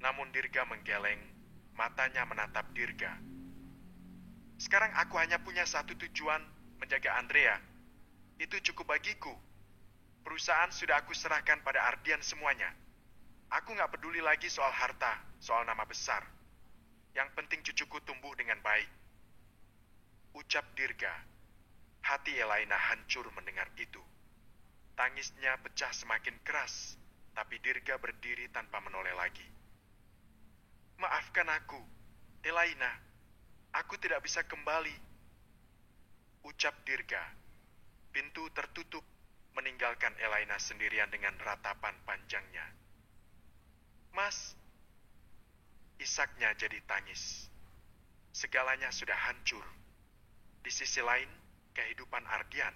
Namun Dirga menggeleng, matanya menatap Dirga. Sekarang aku hanya punya satu tujuan, menjaga Andrea. Itu cukup bagiku. Perusahaan sudah aku serahkan pada Ardian semuanya. Aku gak peduli lagi soal harta, soal nama besar. Yang penting cucuku tumbuh dengan baik. Ucap Dirga. Hati Elaina hancur mendengar itu. Tangisnya pecah semakin keras, tapi Dirga berdiri tanpa menoleh lagi. Maafkan aku, Elaina. Aku tidak bisa kembali. Ucap Dirga. Pintu tertutup, meninggalkan Elaina sendirian dengan ratapan panjangnya. Mas, isaknya jadi tangis. Segalanya sudah hancur. Di sisi lain, kehidupan Ardian.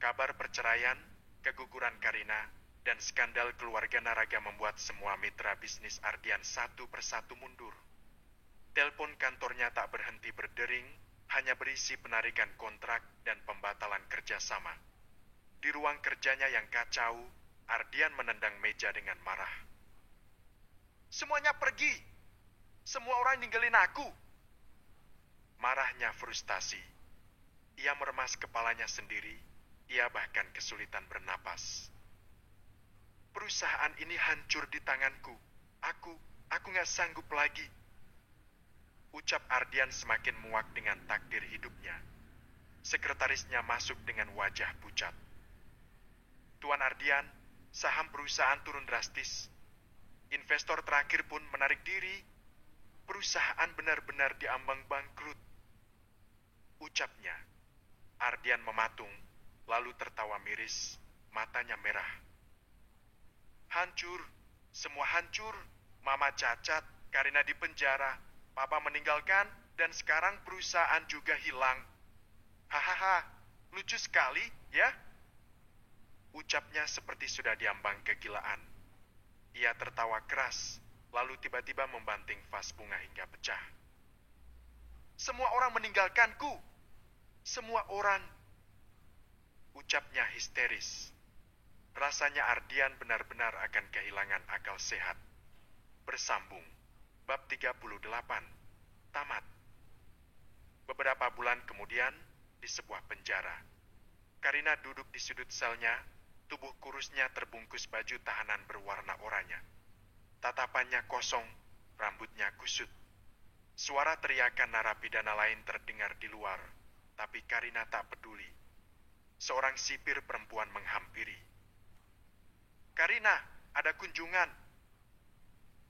Kabar perceraian, keguguran Karina, dan skandal keluarga Naraga membuat semua mitra bisnis Ardian satu persatu mundur. Telepon kantornya tak berhenti berdering, hanya berisi penarikan kontrak dan pembatalan kerjasama. Di ruang kerjanya yang kacau, Ardian menendang meja dengan marah. Semuanya pergi! Semua orang ninggalin aku! Marahnya frustasi. Ia meremas kepalanya sendiri, ia bahkan kesulitan bernapas. Perusahaan ini hancur di tanganku. Aku gak sanggup lagi. Ucap Ardian semakin muak dengan takdir hidupnya. Sekretarisnya masuk dengan wajah pucat. Tuan Ardian, saham perusahaan turun drastis. Investor terakhir pun menarik diri. Perusahaan benar-benar diambang bangkrut. Ucapnya. Ardian mematung, lalu tertawa miris, matanya merah. Hancur, semua hancur. Mama cacat, Karina di penjara, Papa meninggalkan, dan sekarang perusahaan juga hilang. Hahaha, lucu sekali, ya? Ucapnya seperti sudah diambang kegilaan. Ia tertawa keras, lalu tiba-tiba membanting vas bunga hingga pecah. "Semua orang meninggalkanku! Semua orang!" Ucapnya histeris. Rasanya Ardian benar-benar akan kehilangan akal sehat. Bersambung. Bab 38. Tamat. Beberapa bulan kemudian, di sebuah penjara, Karina duduk di sudut selnya, tubuh kurusnya terbungkus baju tahanan berwarna oranye. Tatapannya kosong, rambutnya kusut. Suara teriakan narapidana lain terdengar di luar, tapi Karina tak peduli. Seorang sipir perempuan menghampiri. "Karina, ada kunjungan,"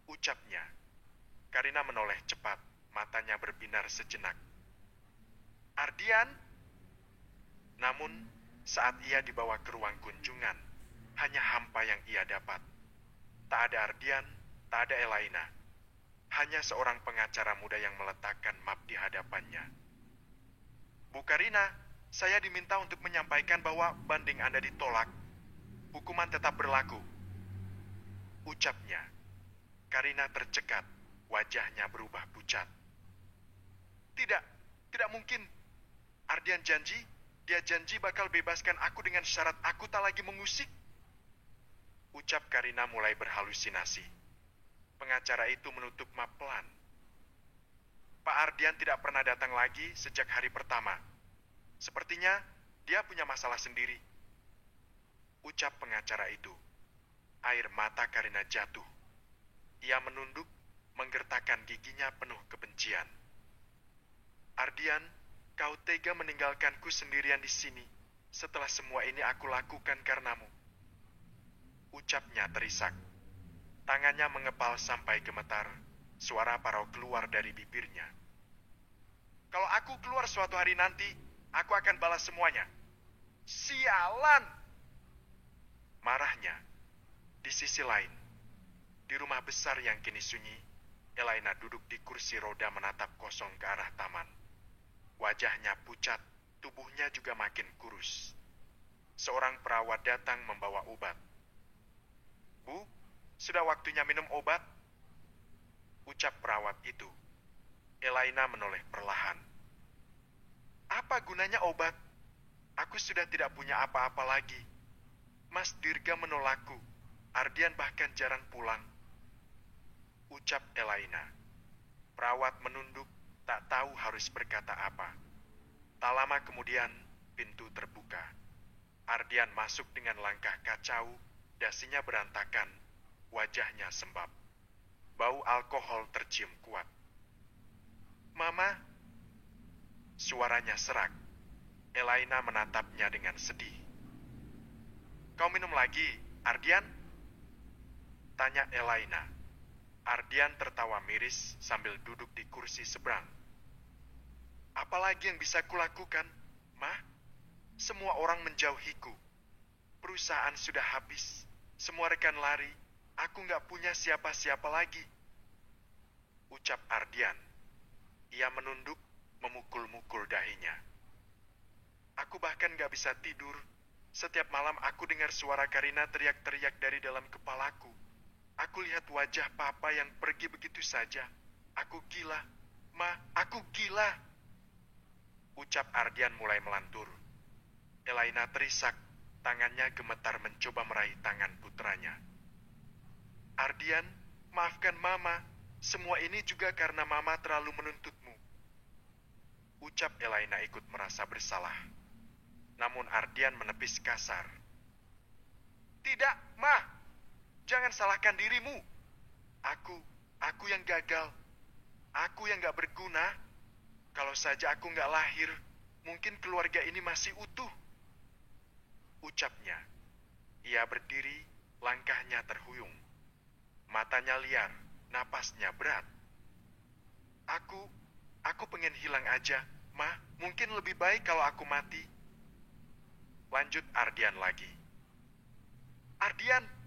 ucapnya. Karina menoleh cepat, matanya berbinar sejenak. "Ardian?" Namun, saat ia dibawa ke ruang kunjungan, hanya hampa yang ia dapat. Tak ada Ardian, tak ada Elaina. Hanya seorang pengacara muda yang meletakkan map di hadapannya. "Bu Karina, saya diminta untuk menyampaikan bahwa banding Anda ditolak. Hukuman tetap berlaku," ucapnya. Karina tercekat, wajahnya berubah pucat. "Tidak, tidak mungkin. Ardian janji, dia janji bakal bebaskan aku dengan syarat aku tak lagi mengusik," ucap Karina mulai berhalusinasi. Pengacara itu menutup map pelan. "Pak Ardian tidak pernah datang lagi sejak hari pertama. Sepertinya dia punya masalah sendiri," ucap pengacara itu. Air mata Karina jatuh. Ia menunduk, menggertakkan giginya penuh kebencian. "Ardian, kau tega meninggalkanku sendirian di sini setelah semua ini aku lakukan karenamu," ucapnya terisak. Tangannya mengepal sampai gemetar, suara parau keluar dari bibirnya. "Kalau aku keluar suatu hari nanti, aku akan balas semuanya." "Sialan!" marahnya. Di sisi lain, di rumah besar yang kini sunyi, Elaina duduk di kursi roda menatap kosong ke arah taman. Wajahnya pucat, tubuhnya juga makin kurus. Seorang perawat datang membawa obat. "Bu, sudah waktunya minum obat," ucap perawat itu. Elaina menoleh perlahan. "Apa gunanya obat? Aku sudah tidak punya apa-apa lagi. Mas Dirga menolakku. Ardian bahkan jarang pulang," ucap Elaina. Perawat menunduk, tak tahu harus berkata apa. Tak lama kemudian, pintu terbuka. Ardian masuk dengan langkah kacau, dasinya berantakan, wajahnya sembab. Bau alkohol tercium kuat. "Mama," suaranya serak. Elaina menatapnya dengan sedih. "Kau minum lagi, Ardian?" tanya Elaina. Ardian tertawa miris sambil duduk di kursi seberang. "Apalagi yang bisa kulakukan, Ma? Semua orang menjauhiku. Perusahaan sudah habis. Semua rekan lari. Aku nggak punya siapa-siapa lagi," ucap Ardian. Ia menunduk, memukul-mukul dahinya. "Aku bahkan nggak bisa tidur. Setiap malam aku dengar suara Karina teriak-teriak dari dalam kepalaku. Aku lihat wajah Papa yang pergi begitu saja. Aku gila. Ma, aku gila," ucap Ardian mulai melantur. Elaina terisak, tangannya gemetar mencoba meraih tangan putranya. "Ardian, maafkan Mama. Semua ini juga karena Mama terlalu menuntutmu," ucap Elaina ikut merasa bersalah. Namun Ardian menepis kasar. "Tidak, Ma. Jangan salahkan dirimu. Aku yang gagal. Aku yang gak berguna. Kalau saja aku gak lahir, mungkin keluarga ini masih utuh," ucapnya. Ia berdiri, langkahnya terhuyung. Matanya liar, napasnya berat. Aku pengen hilang aja, Ma. Mungkin lebih baik kalau aku mati," lanjut Ardian lagi. "Ardian!"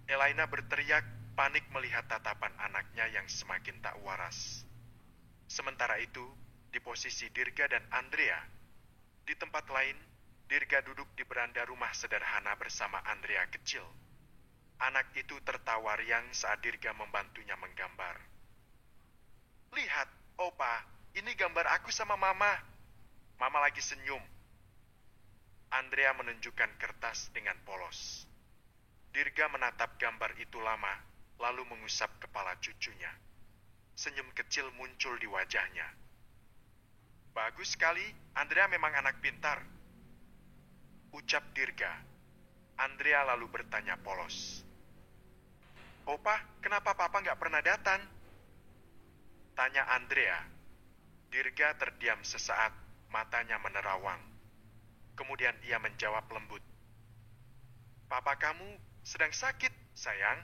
Elaina berteriak, panik melihat tatapan anaknya yang semakin tak waras. Sementara itu, di posisi Dirga dan Andrea, di tempat lain, Dirga duduk di beranda rumah sederhana bersama Andrea kecil. Anak itu tertawa riang saat Dirga membantunya menggambar. Lihat, Opa, ini gambar aku sama Mama. Mama lagi senyum. Andrea menunjukkan kertas dengan polos. Dirga menatap gambar itu lama, lalu mengusap kepala cucunya. Senyum kecil muncul di wajahnya. Bagus sekali, Andrea memang anak pintar, ucap Dirga. Andrea lalu bertanya polos. Opa, kenapa Papa nggak pernah datang? Tanya Andrea. Dirga terdiam sesaat, matanya menerawang. Kemudian ia menjawab lembut. Papa kamu sedang sakit, sayang.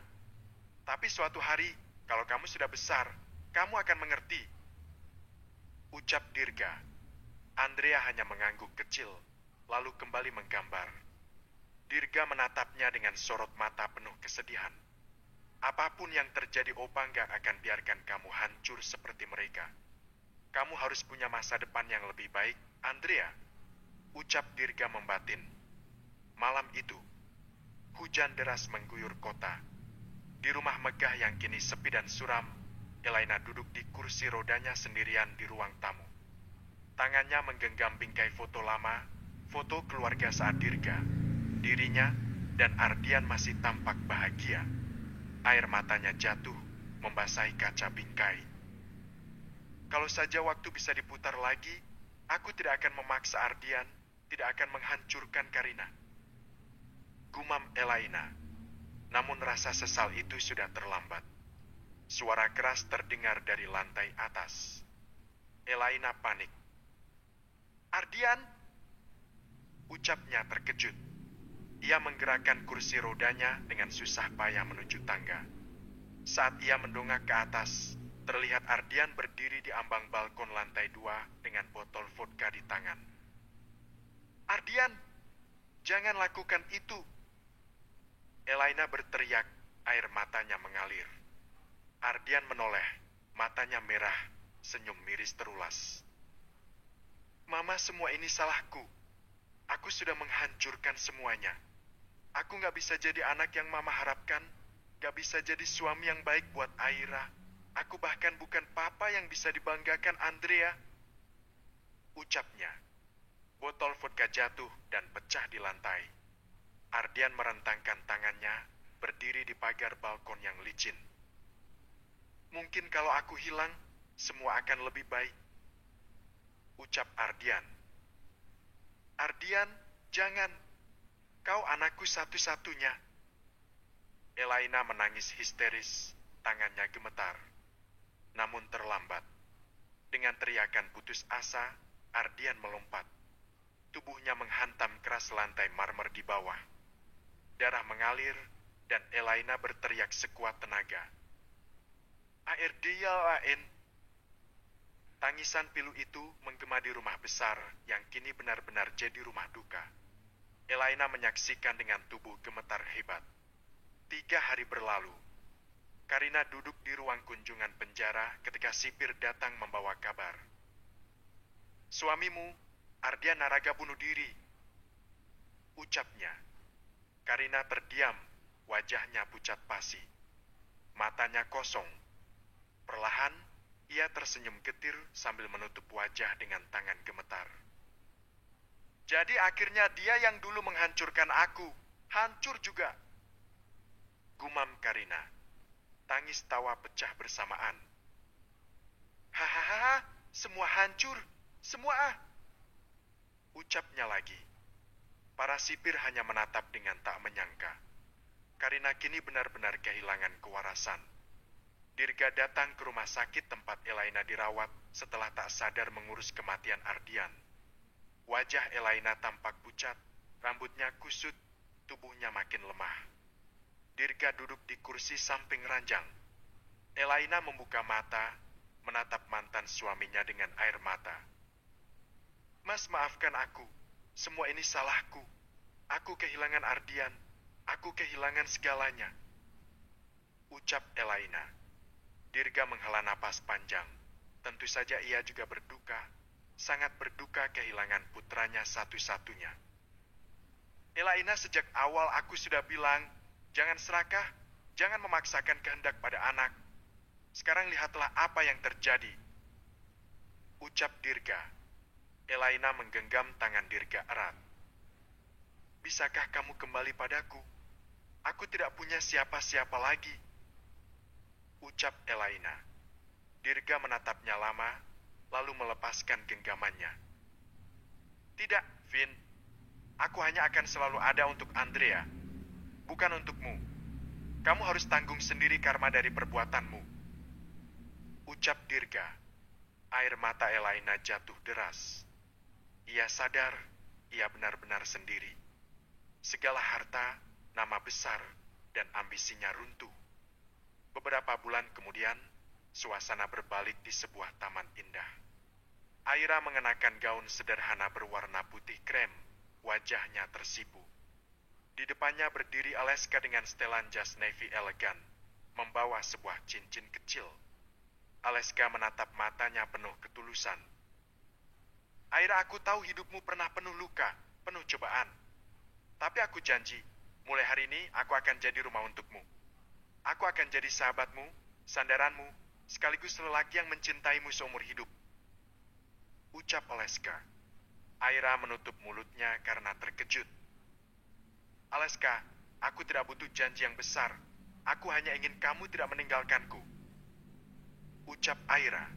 Tapi suatu hari, kalau kamu sudah besar, kamu akan mengerti. Ucap Dirga. Andrea hanya mengangguk kecil, lalu kembali menggambar. Dirga menatapnya dengan sorot mata penuh kesedihan. Apapun yang terjadi, Opa nggak akan biarkan kamu hancur seperti mereka. Kamu harus punya masa depan yang lebih baik, Andrea. Ucap Dirga membatin. Malam itu, hujan deras mengguyur kota. Di rumah megah yang kini sepi dan suram, Elaina duduk di kursi rodanya sendirian di ruang tamu. Tangannya menggenggam bingkai foto lama, foto keluarga saat Dirga, dirinya, dan Ardian masih tampak bahagia. Air matanya jatuh, membasahi kaca bingkai. Kalau saja waktu bisa diputar lagi, aku tidak akan memaksa Ardian, tidak akan menghancurkan Karina. Gumam Elaina. Namun rasa sesal itu sudah terlambat. Suara keras terdengar dari lantai atas. Elaina panik. Ardian! Ucapnya terkejut. Ia menggerakkan kursi rodanya dengan susah payah menuju tangga. Saat ia mendongak ke atas, terlihat Ardian berdiri di ambang balkon lantai 2 dengan botol vodka di tangan. Ardian, jangan lakukan itu. Elaina berteriak, air matanya mengalir. Ardian menoleh, matanya merah, senyum miris terulas. Mama, semua ini salahku. Aku sudah menghancurkan semuanya. Aku gak bisa jadi anak yang Mama harapkan, gak bisa jadi suami yang baik buat Aira. Aku bahkan bukan papa yang bisa dibanggakan Andrea. Ucapnya. Botol vodka jatuh dan pecah di lantai. Ardian merentangkan tangannya, berdiri di pagar balkon yang licin. Mungkin kalau aku hilang, semua akan lebih baik. Ucap Ardian. Ardian, jangan. Kau anakku satu-satunya. Elaina menangis histeris, tangannya gemetar. Namun terlambat. Dengan teriakan putus asa, Ardian melompat. Tubuhnya menghantam keras lantai marmer di bawah. Darah mengalir, dan Elaina berteriak sekuat tenaga. Air dia, Ain. Tangisan pilu itu menggema di rumah besar yang kini benar-benar jadi rumah duka. Elaina menyaksikan dengan tubuh gemetar hebat. 3 hari berlalu. Karina duduk di ruang kunjungan penjara ketika sipir datang membawa kabar. Suamimu, Ardian Naraga, bunuh diri. Ucapnya. Karina terdiam, wajahnya pucat pasi. Matanya kosong. Perlahan, ia tersenyum getir sambil menutup wajah dengan tangan gemetar. Jadi akhirnya dia yang dulu menghancurkan aku, hancur juga. Gumam Karina. Tangis tawa pecah bersamaan. Hahaha, semua hancur, semua ah. Ucapnya lagi. Para sipir hanya menatap dengan tak menyangka. Karina kini benar-benar kehilangan kewarasan. Dirga datang ke rumah sakit tempat Elaina dirawat setelah tak sadar mengurus kematian Ardian. Wajah Elaina tampak pucat, rambutnya kusut, tubuhnya makin lemah. Dirga duduk di kursi samping ranjang. Elaina membuka mata, menatap mantan suaminya dengan air mata. Mas, maafkan aku. Semua ini salahku. Aku kehilangan Ardian. Aku kehilangan segalanya. Ucap Elaina. Dirga menghela napas panjang. Tentu saja ia juga berduka. Sangat berduka kehilangan putranya satu-satunya. Elaina, sejak awal aku sudah bilang, jangan serakah, jangan memaksakan kehendak pada anak. Sekarang lihatlah apa yang terjadi. Ucap Dirga. Elaina menggenggam tangan Dirga erat. Bisakah kamu kembali padaku? Aku tidak punya siapa-siapa lagi. Ucap Elaina. Dirga menatapnya lama, lalu melepaskan genggamannya. Tidak, Vin. Aku hanya akan selalu ada untuk Andrea, bukan untukmu. Kamu harus tanggung sendiri karma dari perbuatanmu. Ucap Dirga. Air mata Elaina jatuh deras. Ia sadar, ia benar-benar sendiri. Segala harta, nama besar, dan ambisinya runtuh. Beberapa bulan kemudian, suasana berbalik di sebuah taman indah. Aira mengenakan gaun sederhana berwarna putih krem, wajahnya tersipu. Di depannya berdiri Alaska dengan setelan jas navy elegan, membawa sebuah cincin kecil. Alaska menatap matanya penuh ketulusan. Aira, aku tahu hidupmu pernah penuh luka, penuh cobaan. Tapi aku janji, mulai hari ini aku akan jadi rumah untukmu. Aku akan jadi sahabatmu, sandaranmu, sekaligus lelaki yang mencintaimu seumur hidup. Ucap Alaska. Aira menutup mulutnya karena terkejut. Alaska, aku tidak butuh janji yang besar. Aku hanya ingin kamu tidak meninggalkanku. Ucap Aira.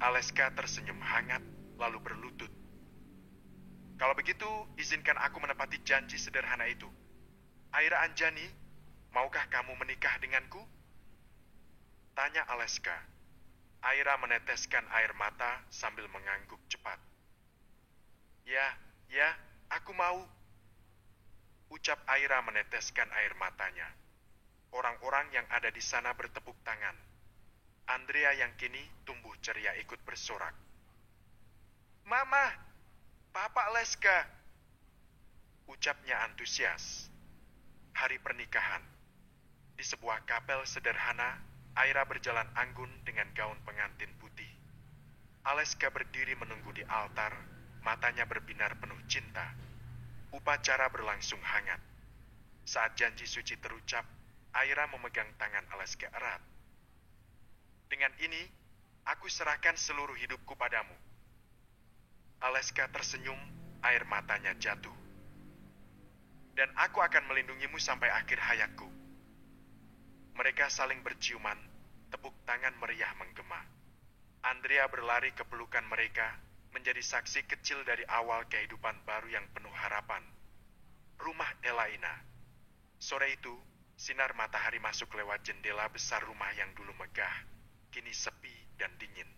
Alaska tersenyum hangat, lalu berlutut. Kalau begitu, izinkan aku menepati janji sederhana itu. Aira Anjani, maukah kamu menikah denganku? Tanya Alaska. Aira meneteskan air mata sambil mengangguk cepat. Ya, aku mau. Ucap Aira meneteskan air matanya. Orang-orang yang ada di sana bertepuk tangan. Andrea yang kini tumbuh ceria ikut bersorak. Mama, Papa Alaska. Ucapnya antusias. Hari pernikahan. Di sebuah kapel sederhana, Aira berjalan anggun dengan gaun pengantin putih. Alaska berdiri menunggu di altar, matanya berbinar penuh cinta. Upacara berlangsung hangat. Saat janji suci terucap, Aira memegang tangan Alaska erat. Dengan ini, aku serahkan seluruh hidupku padamu. Alaska tersenyum, air matanya jatuh. Dan aku akan melindungimu sampai akhir hayatku. Mereka saling berciuman, tepuk tangan meriah menggema. Andrea berlari ke pelukan mereka, menjadi saksi kecil dari awal kehidupan baru yang penuh harapan. Rumah Elaina. Sore itu, sinar matahari masuk lewat jendela besar rumah yang dulu megah, kini sepi dan dingin.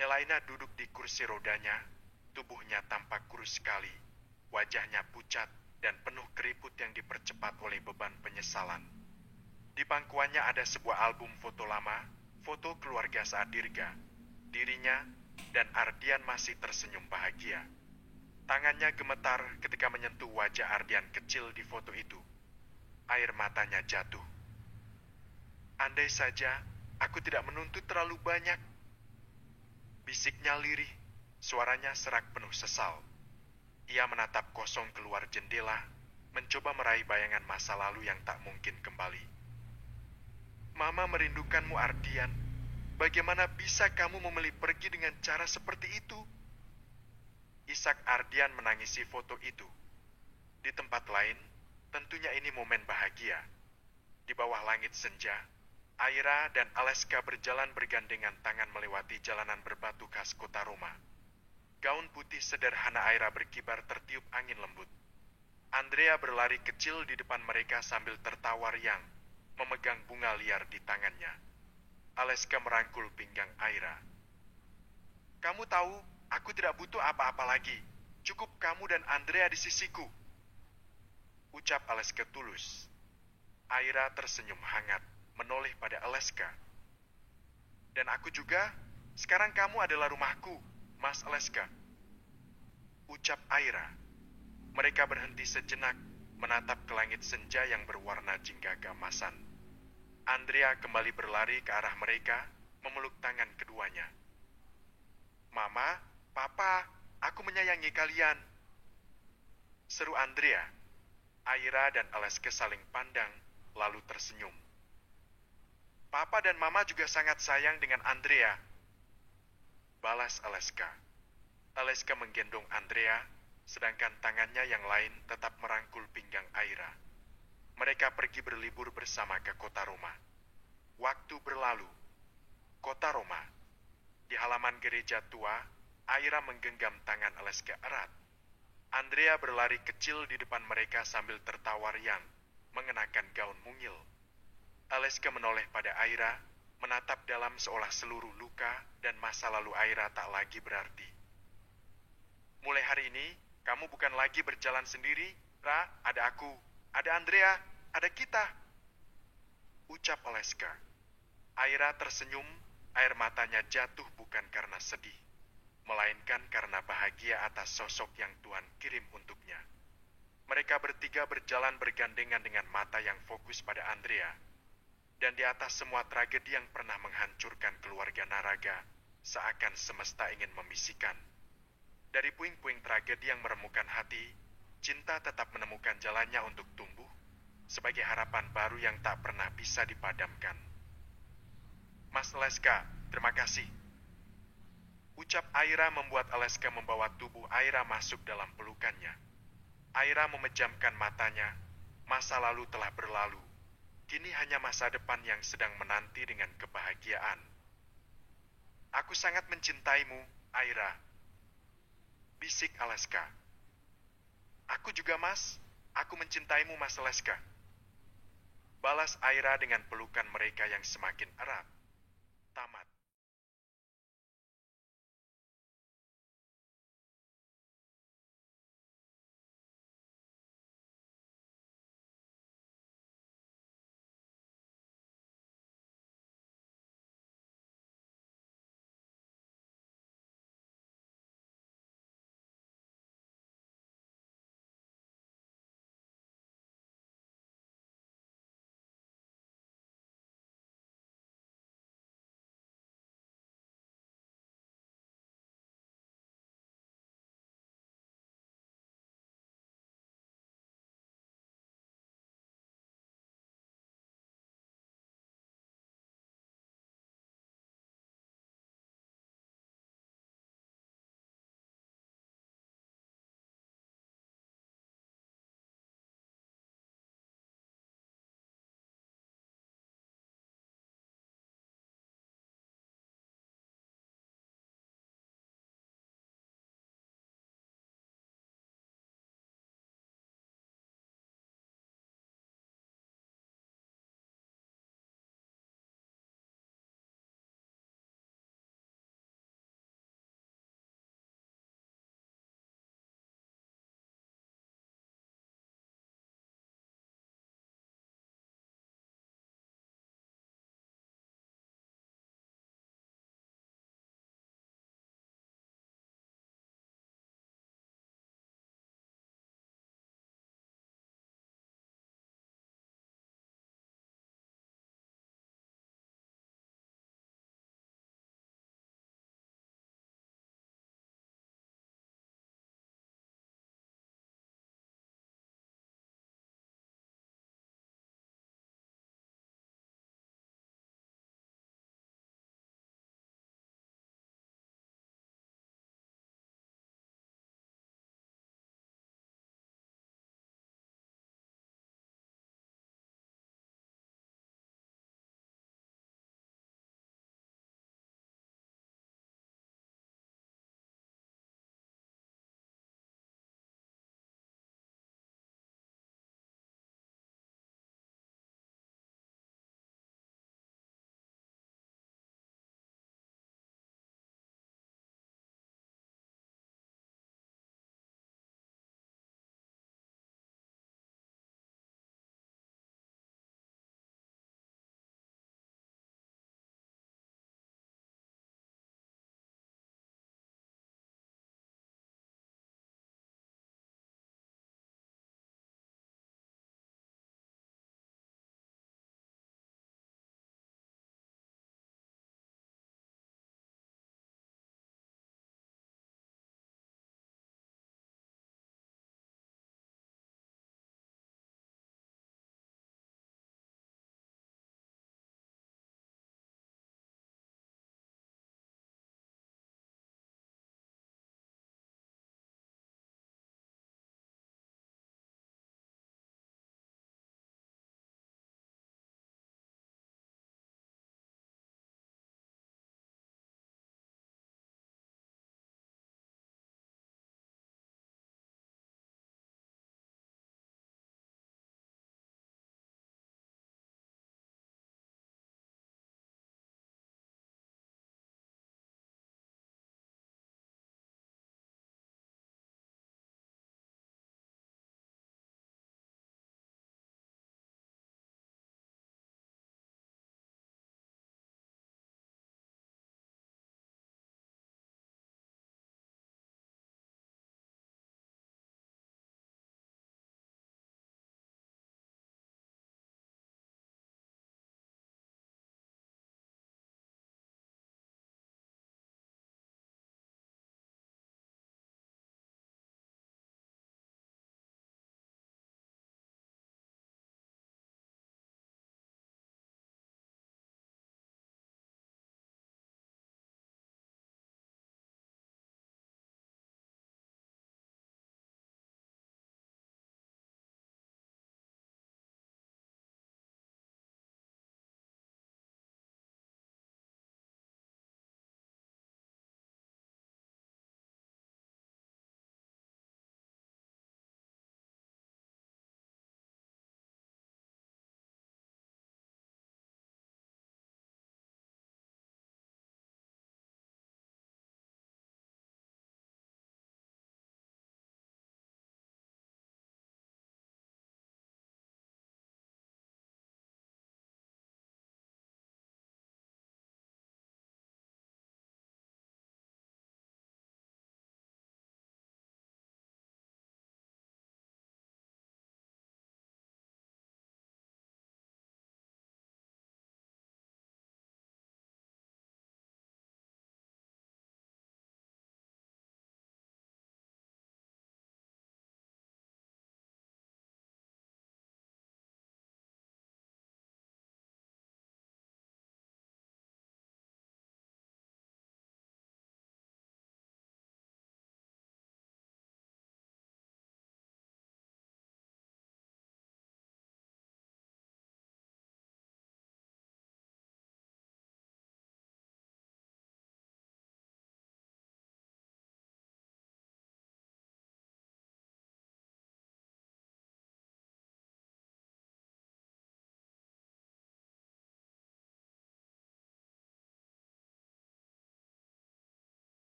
Elaina duduk di kursi rodanya, tubuhnya tampak kurus sekali, wajahnya pucat dan penuh keriput yang dipercepat oleh beban penyesalan. Di pangkuannya ada sebuah album foto lama, foto keluarga saat Dirga, dirinya, dan Ardian masih tersenyum bahagia. Tangannya gemetar ketika menyentuh wajah Ardian kecil di foto itu. Air matanya jatuh. Andai saja aku tidak menuntut terlalu banyak. Bisiknya lirih, suaranya serak penuh sesal. Ia menatap kosong keluar jendela, mencoba meraih bayangan masa lalu yang tak mungkin kembali. Mama merindukanmu, Ardian. Bagaimana bisa kamu memilih pergi dengan cara seperti itu? Ishak Ardian menangisi foto itu. Di tempat lain, tentunya ini momen bahagia. Di bawah langit senja, Aira dan Alaska berjalan bergandengan tangan melewati jalanan berbatu khas kota Roma. Gaun putih sederhana Aira berkibar tertiup angin lembut. Andrea berlari kecil di depan mereka sambil tertawa riang, memegang bunga liar di tangannya. Alaska merangkul pinggang Aira. Kamu tahu, aku tidak butuh apa-apa lagi. Cukup kamu dan Andrea di sisiku. Ucap Alaska tulus. Aira tersenyum hangat, menoleh pada Alaska. Dan aku juga, sekarang kamu adalah rumahku, Mas Alaska. Ucap Aira. Mereka berhenti sejenak, menatap ke langit senja yang berwarna jingga keemasan. Andrea kembali berlari ke arah mereka, memeluk tangan keduanya. Mama, Papa, aku menyayangi kalian. Seru Andrea. Aira dan Aleska saling pandang, lalu tersenyum. Papa dan Mama juga sangat sayang dengan Andrea, balas Aleska. Aleska menggendong Andrea, sedangkan tangannya yang lain tetap merangkul pinggang Aira. Mereka pergi berlibur bersama ke kota Roma. Waktu berlalu. Kota Roma. Di halaman gereja tua, Aira menggenggam tangan Aleska erat. Andrea berlari kecil di depan mereka sambil tertawa riang, mengenakan gaun mungil. Aleska menoleh pada Aira, menatap dalam seolah seluruh luka dan masa lalu Aira tak lagi berarti. Mulai hari ini, kamu bukan lagi berjalan sendiri, Ra, ada aku, ada Andrea, ada kita, ucap Aleska. Aira tersenyum, air matanya jatuh bukan karena sedih, melainkan karena bahagia atas sosok yang Tuhan kirim untuknya. Mereka bertiga berjalan bergandengan dengan mata yang fokus pada Andrea. Dan di atas semua tragedi yang pernah menghancurkan keluarga Naraga, seakan semesta ingin membisikkan. Dari puing-puing tragedi yang meremukkan hati, cinta tetap menemukan jalannya untuk tumbuh, sebagai harapan baru yang tak pernah bisa dipadamkan. Mas Aleska, terima kasih. Ucap Aira membuat Aleska membawa tubuh Aira masuk dalam pelukannya. Aira memejamkan matanya, masa lalu telah berlalu. Kini hanya masa depan yang sedang menanti dengan kebahagiaan. Aku sangat mencintaimu, Aira, bisik Aleska. Aku juga, Mas. Aku mencintaimu, Mas Aleska, balas Aira dengan pelukan mereka yang semakin erat. Tamat.